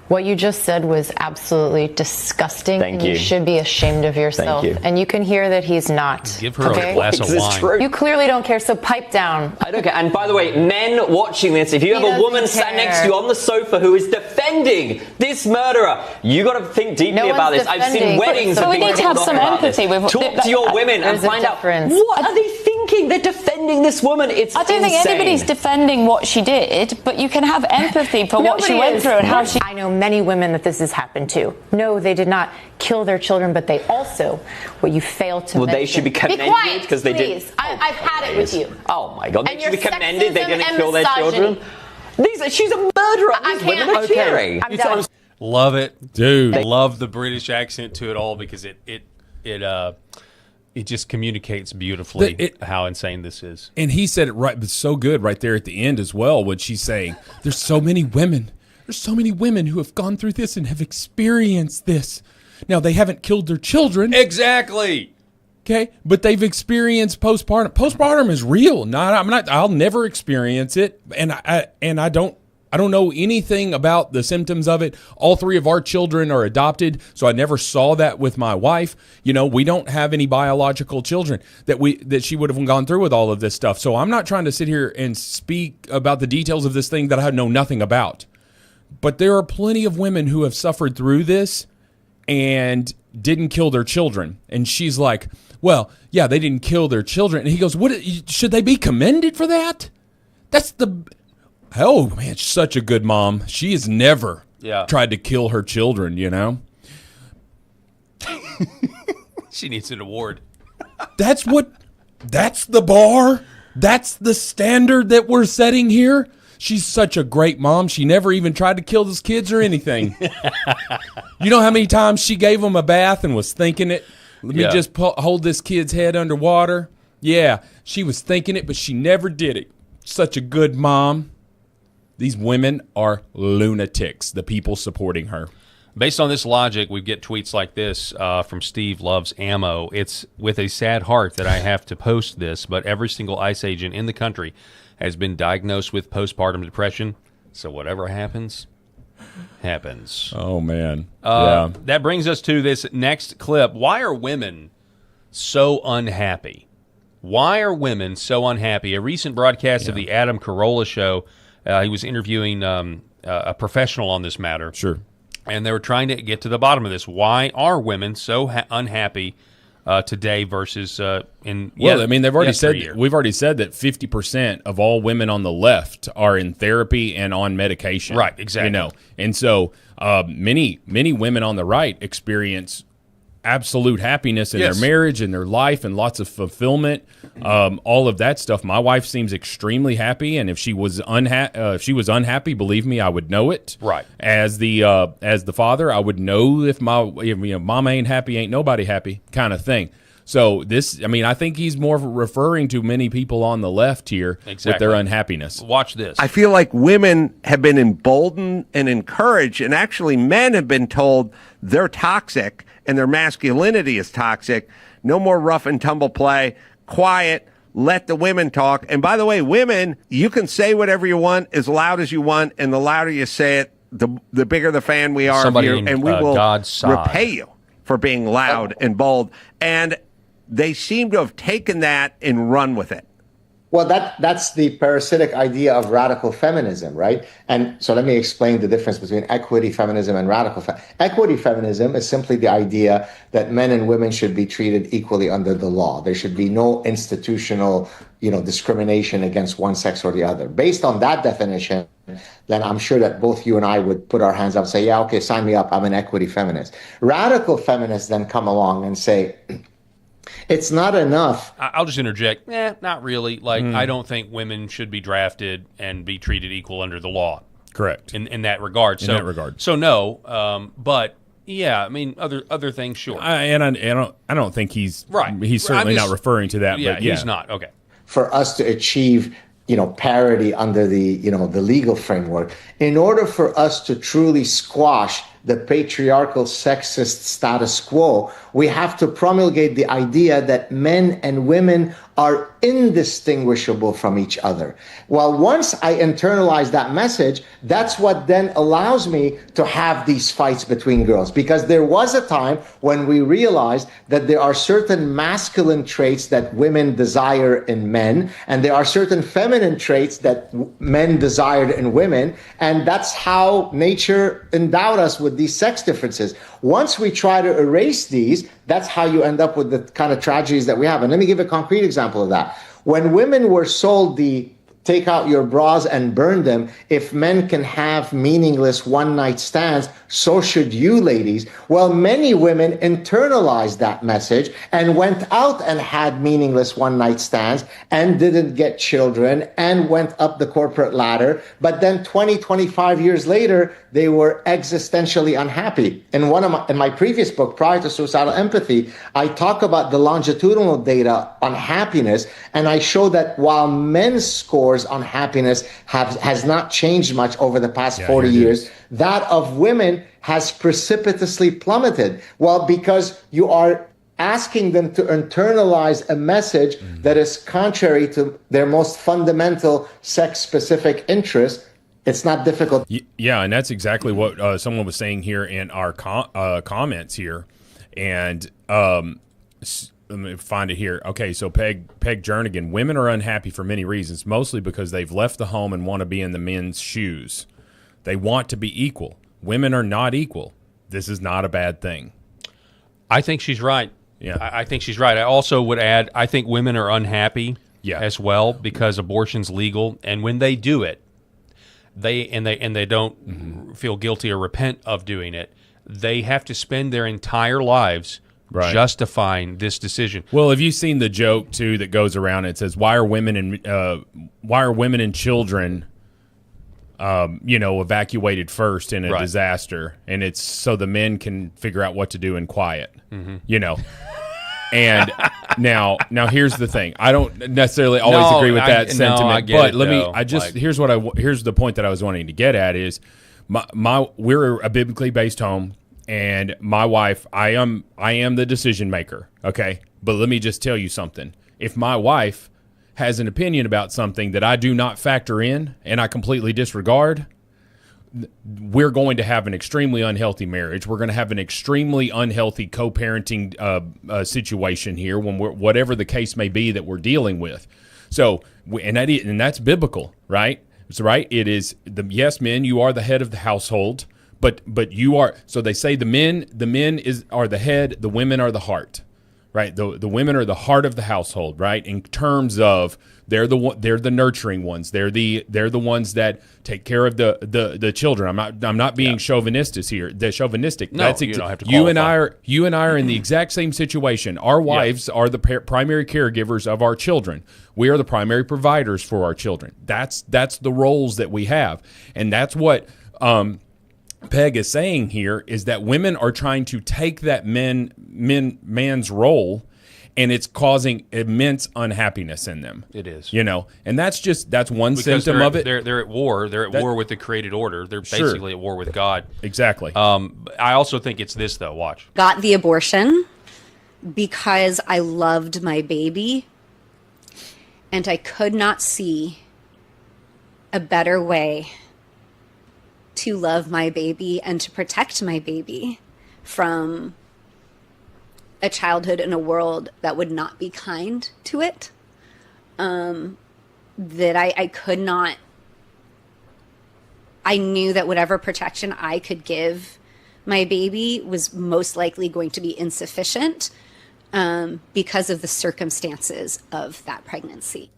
What you just said was absolutely disgusting. Thank and you. You should be ashamed of yourself. Thank you. And you can hear that he's not. Give her a glass of This is wine. true. You clearly don't care, so pipe down. I don't care. And by the way, men watching this, if you have a doesn't woman sat care. next to you on the sofa who is defending this murderer, you got to think deeply No about one's this. I've seen defending. weddings So of we people need to have talk some about this. empathy with- Talk to your women and There's a find out difference. what are they thinking. They're defending this woman. It's I don't think insane. anybody's defending what she did, but you can have empathy for what she Nobody went is. through and how she. I know many women that this has happened to. No, they did not kill their children, but they also, what you failed to Well, mention. they should be commended quiet, because they did. please. I've had it with you. Oh my God! They And should be your commended. They sexism didn't and kill their misogyny. children. She's a murderer. These women are cheering. I'm done. Love it, Dude. I love the British accent to it all because it just communicates beautifully how insane this is. And he said it right, but so good right there at the end as well when she's saying, there's so many women who have gone through this and have experienced this. Now, they haven't killed their children. Exactly. Okay, but they've experienced postpartum. Postpartum is real. I'll never experience it, and I don't know anything about the symptoms of it. All three of our children are adopted, so I never saw that with my wife. You know, we don't have any biological children that she would have gone through with all of this stuff. So I'm not trying to sit here and speak about the details of this thing that I know nothing about. But there are plenty of women who have suffered through this and didn't kill their children. And she's like, well, yeah, they didn't kill their children. And he goes, what should they be commended for that? Oh, man, she's such a good mom. She has never tried to kill her children, you know? She needs an award. That's the bar. That's the standard that we're setting here. She's such a great mom. She never even tried to kill those kids or anything. You know how many times she gave them a bath and was thinking it? Let me just hold this kid's head underwater. Yeah, she was thinking it, but she never did it. Such a good mom. These women are lunatics, the people supporting her. Based on this logic, we get tweets like this from Steve Loves Ammo. It's with a sad heart that I have to post this, but every single ICE agent in the country has been diagnosed with postpartum depression. So whatever happens, happens. Oh, man. That brings us to this next clip. Why are women so unhappy? Why are women so unhappy? A recent broadcast of the Adam Carolla show, he was interviewing a professional on this matter. Sure. And they were trying to get to the bottom of this. Why are women so unhappy today versus Well, I mean, we've already said that 50% of all women on the left are in therapy and on medication. Right, exactly. You know, and so many women on the right experience absolute happiness in their marriage and their life and lots of fulfillment, all of that stuff. My wife seems extremely happy, and if she was unhappy, believe me, I would know it. Right. As the father, I would know if mama ain't happy, ain't nobody happy, kind of thing. So I think he's more referring to many people on the left here with their unhappiness. Watch this. I feel like women have been emboldened and encouraged, and actually men have been told they're toxic and their masculinity is toxic. No more rough and tumble play. Quiet. Let the women talk. And by the way, women, you can say whatever you want as loud as you want, and the louder you say it, the bigger the fan we are of you, and we will repay you for being loud and bold. And they seem to have taken that and run with it. Well, that's the parasitic idea of radical feminism, right? And so let me explain the difference between equity feminism and radical feminism. Equity feminism is simply the idea that men and women should be treated equally under the law. There should be no institutional, discrimination against one sex or the other. Based on that definition, then I'm sure that both you and I would put our hands up and say, yeah, okay, sign me up. I'm an equity feminist. Radical feminists then come along and say, it's not enough. I'll just interject. Not really. I don't think women should be drafted and be treated equal under the law. Correct. In that regard. So no. But yeah, I mean, other things, sure. I don't think he's right. He's certainly not referring to that. Yeah, but he's not. Okay. For us to achieve, parity under the, the legal framework, in order for us to truly squash the patriarchal sexist status quo, we have to promulgate the idea that men and women are indistinguishable from each other. Well, once I internalize that message, that's what then allows me to have these fights between girls. Because there was a time when we realized that there are certain masculine traits that women desire in men, and there are certain feminine traits that men desired in women, and that's how nature endowed us with these sex differences. Once we try to erase these, that's how you end up with the kind of tragedies that we have. And let me give a concrete example of that. When women were sold the take out your bras and burn them, if men can have meaningless one-night stands, so should you, ladies. Well, many women internalized that message and went out and had meaningless one-night stands and didn't get children and went up the corporate ladder. But then 20, 25 years later, they were existentially unhappy. In my previous book, Prior to Suicidal Empathy, I talk about the longitudinal data on happiness, and I show that while men's scores on happiness has not changed much over the past 40 years, that of women has precipitously plummeted. Well, because you are asking them to internalize a message that is contrary to their most fundamental sex-specific interests. It's not difficult. Yeah, and that's exactly what someone was saying here in our comments here. And let me find it here. Okay, so Peg Jernigan, women are unhappy for many reasons, mostly because they've left the home and want to be in the men's shoes. They want to be equal. Women are not equal. This is not a bad thing. I think she's right. Yeah, I think she's right. I also would add, I think women are unhappy as well because abortion's legal, and when they do it, they don't feel guilty or repent of doing it. They have to spend their entire lives justifying this decision. Well, have you seen the joke too that goes around? It says, "Why are women and children, evacuated first in a disaster?" And it's so the men can figure out what to do in quiet. And now here's the thing. I don't necessarily always agree with that sentiment, but here's the point that I was wanting to get at is we're a biblically based home. And my wife, I am the decision maker, okay? But let me just tell you something. If my wife has an opinion about something that I do not factor in and I completely disregard, we're going to have an extremely unhealthy marriage. We're going to have an extremely unhealthy co-parenting situation here, whatever the case may be that we're dealing with. So, and that's biblical, right? It's right. It is yes, men, you are the head of the household. But you are, so they say the men are the head, the women are the heart, right? The women are the heart of the household, right? In terms of they're the nurturing ones, they're the ones that take care of the children. I'm not being chauvinistic here. No, you don't have to qualify. You and I are in the exact same situation. Our wives are the primary caregivers of our children. We are the primary providers for our children. That's the roles that we have, and that's what. Peg is saying here is that women are trying to take that man's role, and it's causing immense unhappiness in them. It is, and that's one because symptom of it. They're at war. They're at war with the created order. They're basically at war with God. Exactly. I also think it's this though. Watch. Got the abortion because I loved my baby, and I could not see a better way to love my baby and to protect my baby from a childhood in a world that would not be kind to it. That I could not, I knew that whatever protection I could give my baby was most likely going to be insufficient because of the circumstances of that pregnancy.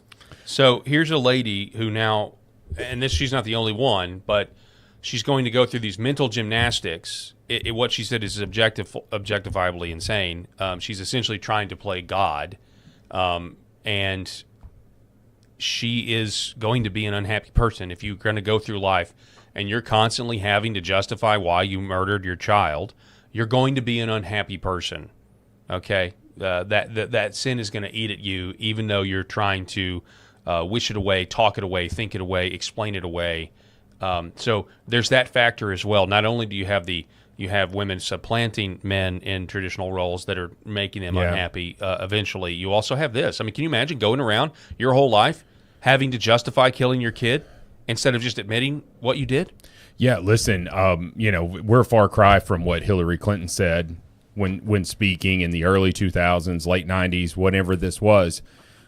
So here's a lady who now, and she's not the only one, but she's going to go through these mental gymnastics. What she said is objectifiably insane. She's essentially trying to play God, and she is going to be an unhappy person. If you're going to go through life and you're constantly having to justify why you murdered your child, you're going to be an unhappy person. Okay, that sin is going to eat at you, even though you're trying to wish it away, talk it away, think it away, explain it away. So there's that factor as well. Not only do you have the You have women supplanting men in traditional roles that are making them unhappy eventually. You also have this. I mean, can you imagine going around your whole life having to justify killing your kid instead of just admitting what you did? Yeah, listen, we're a far cry from what Hillary Clinton said when speaking in the early 2000s, late 90s, whatever this was,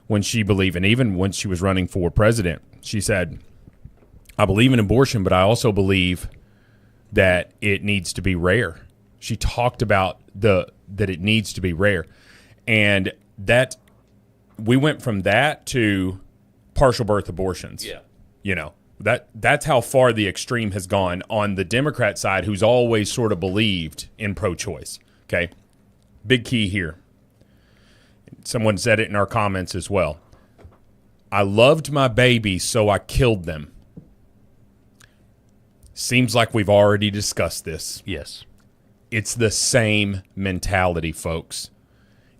when she believed, and even when she was running for president, she said, I believe in abortion, but I also believe that it needs to be rare. She talked about that it needs to be rare. And that we went from that to partial birth abortions. Yeah. That's how far the extreme has gone on the Democrat side, who's always sort of believed in pro-choice. Okay. Big key here. Someone said it in our comments as well. I loved my baby, so I killed them. Seems like we've already discussed this. Yes. It's the same mentality, folks.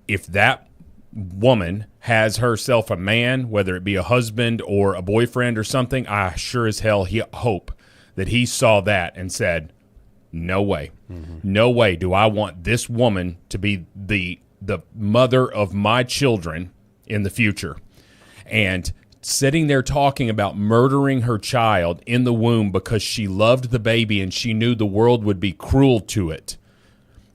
If that woman has herself a man, whether it be a husband or a boyfriend or something, I sure as hell hope that he saw that and said, no way. No way do I want this woman to be the mother of my children in the future. And sitting there talking about murdering her child in the womb because she loved the baby and she knew the world would be cruel to it.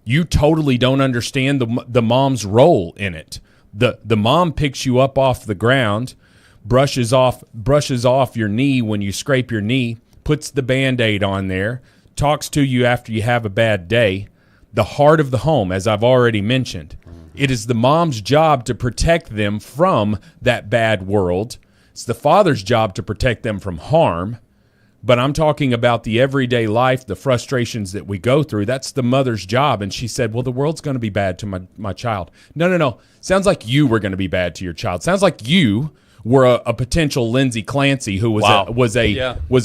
You totally don't understand the mom's role in it. The mom picks you up off the ground, brushes off your knee when you scrape your knee, puts the Band-Aid on there, talks to you after you have a bad day. The heart of the home, as I've already mentioned. It is the mom's job to protect them from that bad world. It's the father's job to protect them from harm. But I'm talking about the everyday life, the frustrations that we go through. That's the mother's job. And she said, well, the world's going to be bad to my child. No. Sounds like you were going to be bad to your child. Sounds like you were a potential Lindsay Clancy who was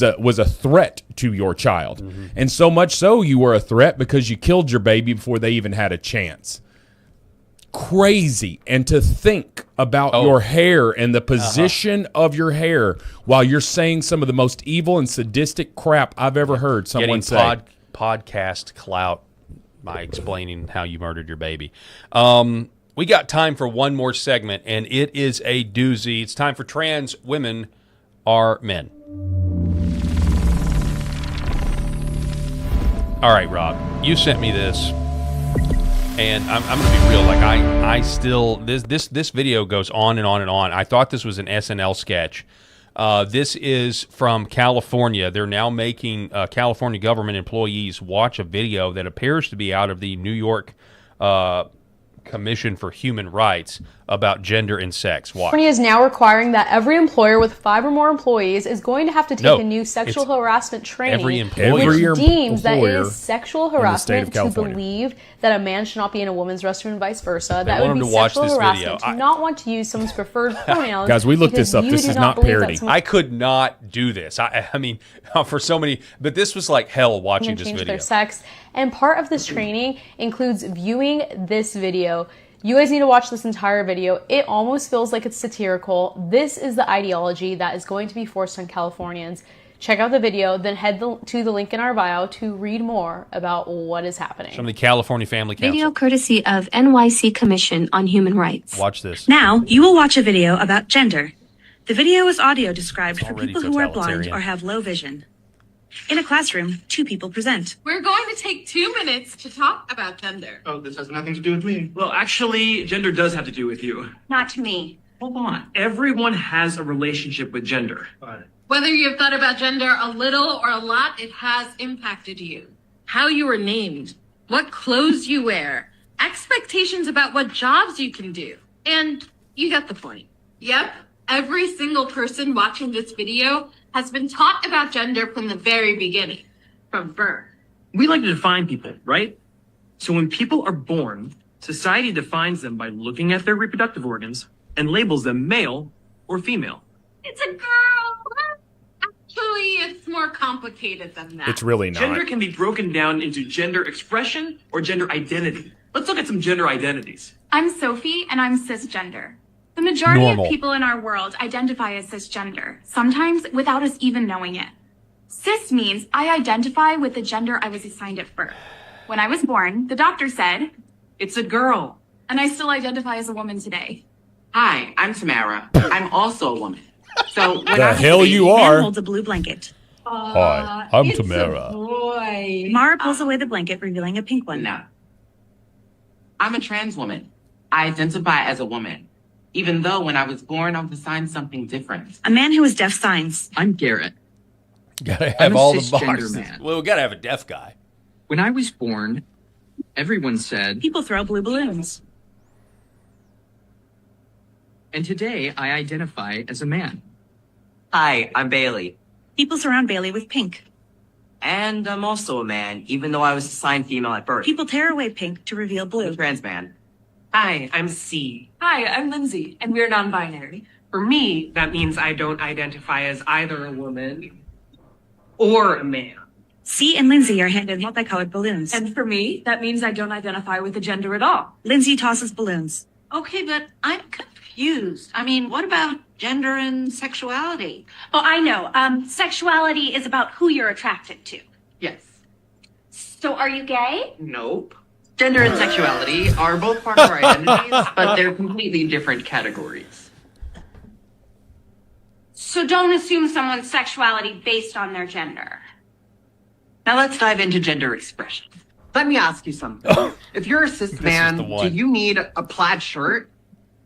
a threat to your child. And so much so you were a threat because you killed your baby before they even had a chance. Crazy. And to think about your hair and the position of your hair while you're saying some of the most evil and sadistic crap I've ever heard someone say. Podcast clout by explaining how you murdered your baby. We got time for one more segment, and it is a doozy. It's time for Trans Women Are Men. All right, Rob, you sent me this. And I'm going to be real. Like I still this video goes on and on and on. I thought this was an SNL sketch. This is from California. They're now making California government employees watch a video that appears to be out of the New York Commission for Human Rights about gender and sex. Watch. California is now requiring that every employer with 5 or more employees is going to have to take a new sexual harassment training, which deems that it is sexual harassment to believe that a man should not be in a woman's restroom and vice versa. That would be sexual harassment to not want to use someone's preferred pronouns. Guys, we looked this up. This is not parody. I could not do this. I mean, for so many, but this was like hell watching this video. Their sex. And part of this training includes viewing this video. You guys need to watch this entire video. It almost feels like it's satirical. This is the ideology that is going to be forced on Californians. Check out the video, then head to the link in our bio to read more about what is happening. From the California Family Council. Video courtesy of NYC Commission on Human Rights. Watch this. Now, you will watch a video about gender. The video is audio described for people who are blind or have low vision. In a classroom, 2 people present. We're going to take 2 minutes to talk about gender. Oh, this has nothing to do with me. Well, actually, gender does have to do with you. Not to me. Hold on. Everyone has a relationship with gender. Whether you've thought about gender a little or a lot, it has impacted you. How you were named, what clothes you wear, expectations about what jobs you can do. And you get the point. Yep, every single person watching this video has been taught about gender from the very beginning, from birth. We like to define people, right? So when people are born, society defines them by looking at their reproductive organs and labels them male or female. It's a girl. Actually, it's more complicated than that. It's really not. Gender can be broken down into gender expression or gender identity. Let's look at some gender identities. I'm Sophie, and I'm cisgender. The majority of people in our world identify as cisgender, sometimes without us even knowing it. Cis means I identify with the gender I was assigned at birth. When I was born, the doctor said, "It's a girl." and I still identify as a woman today. Hi, I'm Tamara. I'm also a woman. So when The I was hell a baby, you Man are. holds a blue blanket. Hi, I'm it's Tamara. A boy. Mara pulls away the blanket, revealing a pink one. No. I'm a trans woman. I identify as a woman, even though when I was born, I was assigned something different. A man who has deaf signs. I'm Garrett. Gotta I'm have a all the cisgender bars. man. Well, we gotta have a deaf guy. When I was born, everyone said, People throw blue balloons. and today I identify as a man. Hi, I'm Bailey. People surround Bailey with pink. And I'm also a man, even though I was assigned female at birth. People tear away pink to reveal I'm blue. a trans man. Hi, I'm C. Hi, I'm Lindsay, and we're non-binary. For me, that means I don't identify as either a woman or a man. C and Lindsay are handed multicolored balloons. And for me, that means I don't identify with a gender at all. Lindsay tosses balloons. Okay, but I'm confused. I mean, what about gender and sexuality? Oh, I know. Sexuality is about who you're attracted to. Yes. So are you gay? Nope. Gender and sexuality are both part of our identities, but they're completely different categories. So don't assume someone's sexuality based on their gender. Now let's dive into gender expression. Let me ask you something. If you're a cis man, the do one. you need a plaid shirt,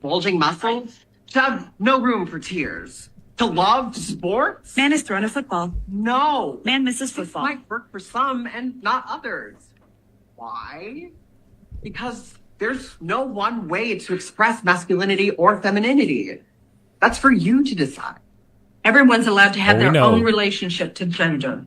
bulging muscles, to have no room for tears, to love sports? Man is thrown a football. No. Man misses This football. might work for some and not others. Why? Because there's no one way to express masculinity or femininity. That's for you to decide. Everyone's allowed to have Oh, we their know. own relationship to gender.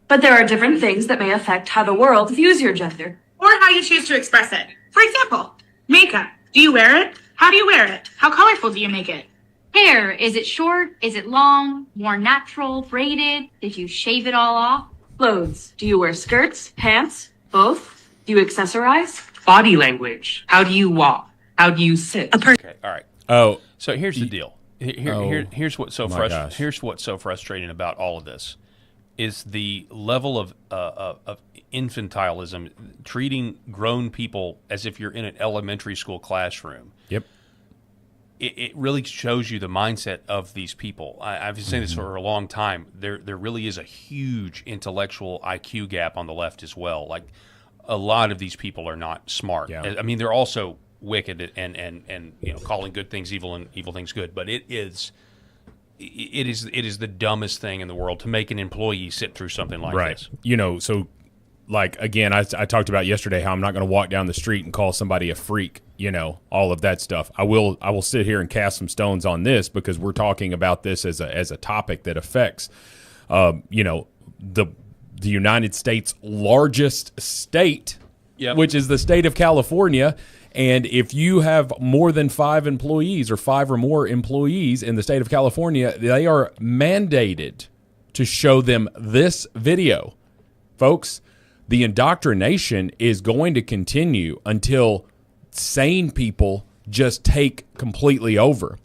But there are different things that may affect how the world views your gender. Or how you choose to express it. For example, makeup. Do you wear it? How do you wear it? How colorful do you make it? Hair, is it short? Is it long? More natural? Braided? Did you shave it all off? Clothes, do you wear skirts? Pants? Both? Do you accessorize? Body language. How do you walk? How do you sit? Okay, all right. Oh, So here's the deal. Here's what's so my gosh. here's what's so frustrating about all of this is the level of infantilism, treating grown people as if you're in an elementary school classroom. Yep. It really shows you the mindset of these people. I've been saying this for a long time. There really is a huge intellectual IQ gap on the left as well. Like a lot of these people are not smart. Yeah. I mean, they're also wicked and calling good things evil and evil things good. But it is the dumbest thing in the world to make an employee sit through something like this. So like, again, I talked about yesterday how I'm not going to walk down the street and call somebody a freak, all of that stuff. I will sit here and cast some stones on this because we're talking about this as a topic that affects, the United States' largest state, which is the state of California. And if you have more than 5 employees or 5 or more employees in the state of California, they are mandated to show them this video. Folks, the indoctrination is going to continue until sane people just take completely over.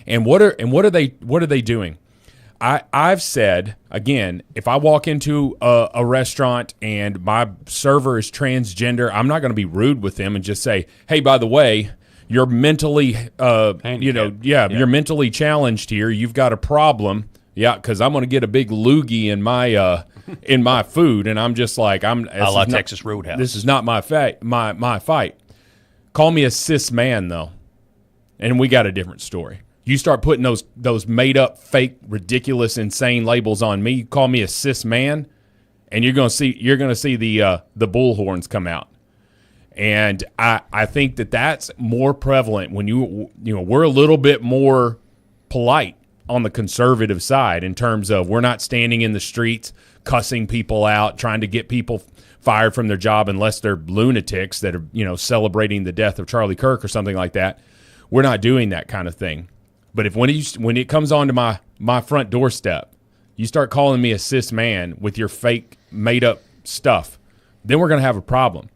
And what are they doing? I've said, again, if I walk into a restaurant and my server is transgender, I'm not going to be rude with them and just say, hey, by the way, you're mentally, you're mentally challenged here. You've got a problem. Yeah, because I'm going to get a big loogie in my food, and I'm just like, a la Texas Roadhouse. This is not my fight. My fight. Call me a cis man though, and we got a different story. You start putting those made up, fake, ridiculous, insane labels on me. You call me a cis man, and you're gonna see the bullhorns come out. And I think that's more prevalent when we're a little bit more polite on the conservative side in terms of we're not standing in the streets cussing people out, trying to get people fired from their job unless they're lunatics that are celebrating the death of Charlie Kirk or something like that. We're not doing that kind of thing. But when it comes onto my front doorstep, you start calling me a cis man with your fake made up stuff, then we're going to have a problem.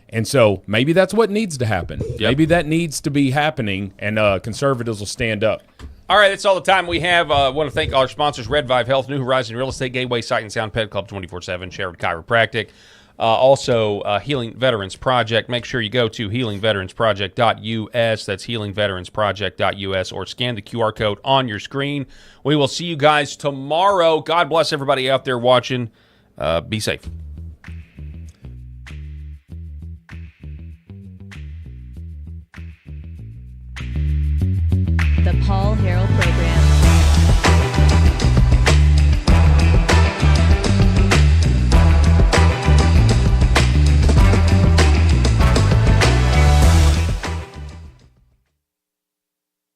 And so maybe that's what needs to happen. Yep. Maybe that needs to be happening, and conservatives will stand up. All right, that's all the time we have. I want to thank our sponsors, Red Vive Health, New Horizon Real Estate, Gateway Sight and Sound, Pet Club 24/7, Sherrod Chiropractic. Also, Healing Veterans Project. Make sure you go to healingveteransproject.us. That's healingveteransproject.us, or scan the QR code on your screen. We will see you guys tomorrow. God bless everybody out there watching. Be safe. The Paul Harrell Program.